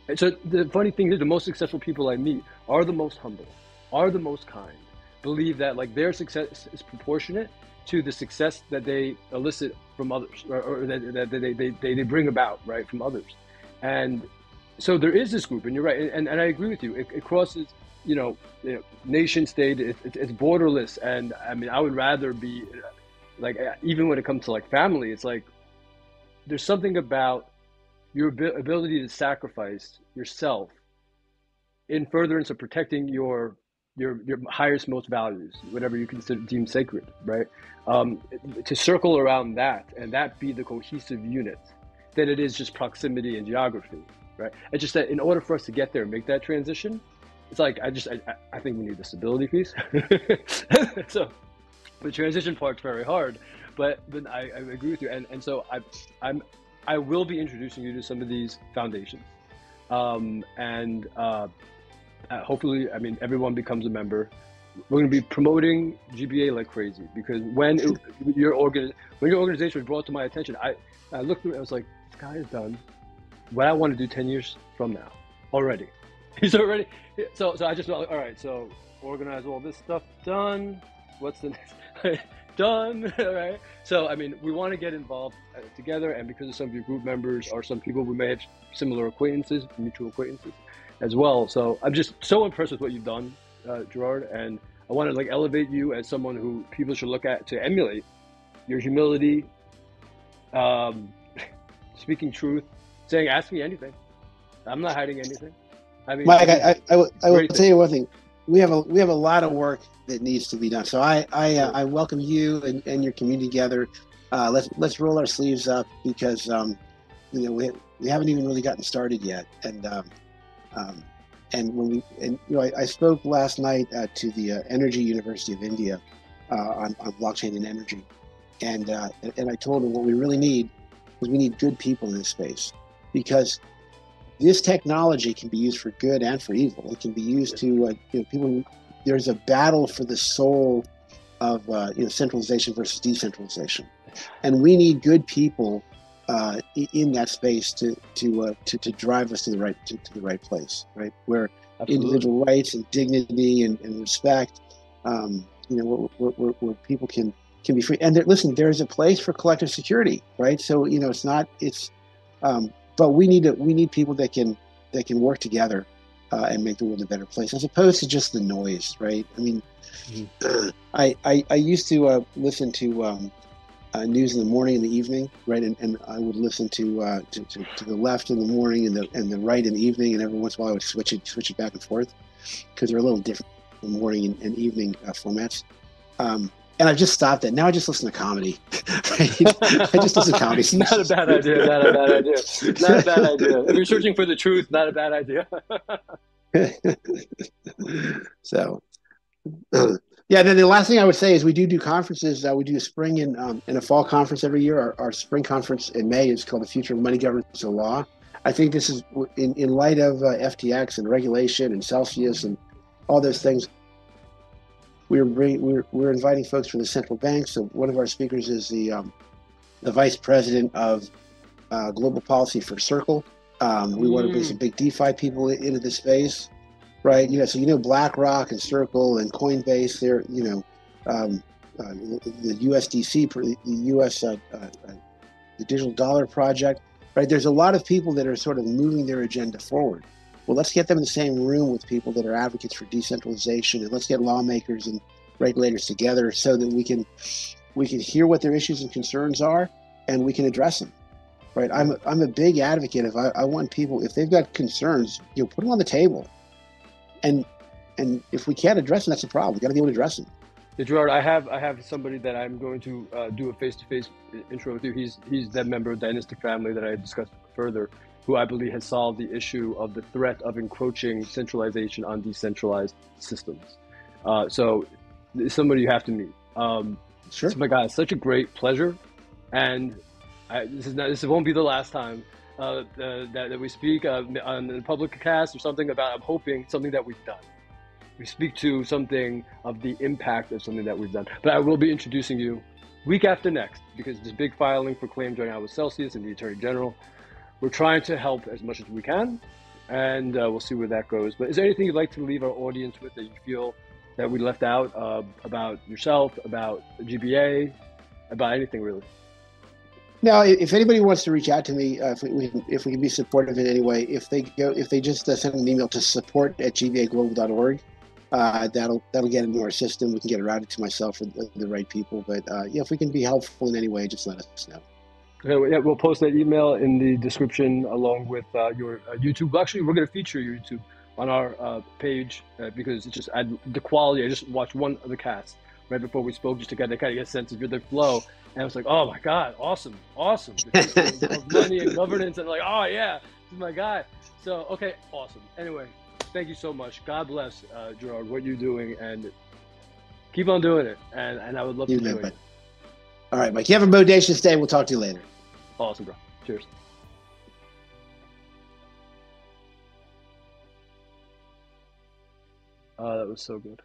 And so the funny thing is, the most successful people I meet are the most humble, are the most kind, believe that like their success is proportionate to the success that they elicit from others, or that they bring about, right, from others. And so there is this group, and you're right, and I agree with you. It crosses, nation state. It's borderless, and I mean, I would rather be like, even when it comes to like family, it's like there's something about your ability to sacrifice yourself in furtherance of protecting your highest, most values, whatever you consider deemed sacred, right? To circle around that and that be the cohesive unit, than it is just proximity and geography, right? It's just that in order for us to get there and make that transition, it's like I think we need the stability piece. So the transition part's very hard, but I agree with you, and so I will be introducing you to some of these foundations, and hopefully, I mean, everyone becomes a member. We're going to be promoting GBA like crazy because when your organization was brought to my attention, I looked through it, I was like, this guy has done what I want to do 10 years from now already. He's already, so I just felt like, all right, so organize all this stuff, done. What's the next? Done. All right. So, I mean, we want to get involved together, and because of some of your group members or some people we may have similar acquaintances, mutual acquaintances as well. So I'm just so impressed with what you've done, Gerard, and I want to like elevate you as someone who people should look at to emulate your humility, speaking truth, saying, ask me anything. I'm not hiding anything. I mean, Mike, I will tell you one thing. We have a lot of work that needs to be done. So I welcome you and your community together. Let's roll our sleeves up because we haven't even really gotten started yet. I spoke last night to the Energy University of India on blockchain and energy, and I told them what we really need is we need good people in this space, because this technology can be used for good and for evil. It can be used to people. There's a battle for the soul of centralization versus decentralization, and we need good people in that space to drive us to the right place, right, where Absolutely. Individual rights and dignity and respect, where people can be free. And listen, there's a place for collective security, right? So but we need people that can work together and make the world a better place, as opposed to just the noise, right? I mean, I used to listen to news in the morning and the evening, right? And I would listen to the left in the morning and the right in the evening, and every once in a while I would switch it back and forth because they're a little different in the morning and evening formats. And I've just stopped it. Now I just listen to comedy. Right? I just listen to comedy. Not a bad idea. Not a bad idea. Not a bad idea. If you're searching for the truth, not a bad idea. So, yeah. Then the last thing I would say is we do conferences. We do a spring and a fall conference every year. Our spring conference in May is called the Future of Money Governance and Law. I think this is in light of FTX and regulation and Celsius and all those things. We're inviting folks from the central banks. So one of our speakers is the vice president of global policy for Circle. We want to bring some big DeFi people into this space. right? So BlackRock and Circle and Coinbase. They're the USDC, the US the Digital Dollar Project, right? There's a lot of people that are sort of moving their agenda forward. Well, let's get them in the same room with people that are advocates for decentralization, and let's get lawmakers and regulators together so that we can hear what their issues and concerns are, and we can address them. Right? I'm a big advocate of I want people, if they've got concerns, put them on the table, and if we can't address them, that's a problem. We got to be able to address them. Yeah, Gerard, I have somebody that I'm going to do a face-to-face intro with you. He's that member of the dynastic family that I discussed further, who I believe has solved the issue of the threat of encroaching centralization on decentralized systems. So it's somebody you have to meet. Sure. So my God, it's such a great pleasure, and this won't be the last time that we speak on the public cast or something about. I'm hoping something that we've done. We speak to something of the impact of something that we've done. But I will be introducing you week after next, because there's big filing for claims right now with Celsius and the Attorney General. We're trying to help as much as we can, and we'll see where that goes. But is there anything you'd like to leave our audience with that you feel that we left out about yourself, about the GBA, about anything really? Now, if anybody wants to reach out to me, if we can be supportive in any way, if they just send an email to support@gbaglobal.org, that'll get into our system. We can get it routed to myself or the right people. But if we can be helpful in any way, just let us know. Okay, yeah, we'll post that email in the description along with your YouTube. Actually, we're going to feature your YouTube on our page because it's just the quality. I just watched one of the casts right before we spoke just to kind of get a sense of your flow. And I was like, oh my God, awesome. Of money and governance. And like, oh yeah, this is my guy. So, okay, awesome. Anyway, thank you so much. God bless, Gerard, what you're doing, and keep on doing it. And I would love to join you. All right, Mike. You have a bodacious day. We'll talk to you later. Awesome, bro. Cheers. That was so good.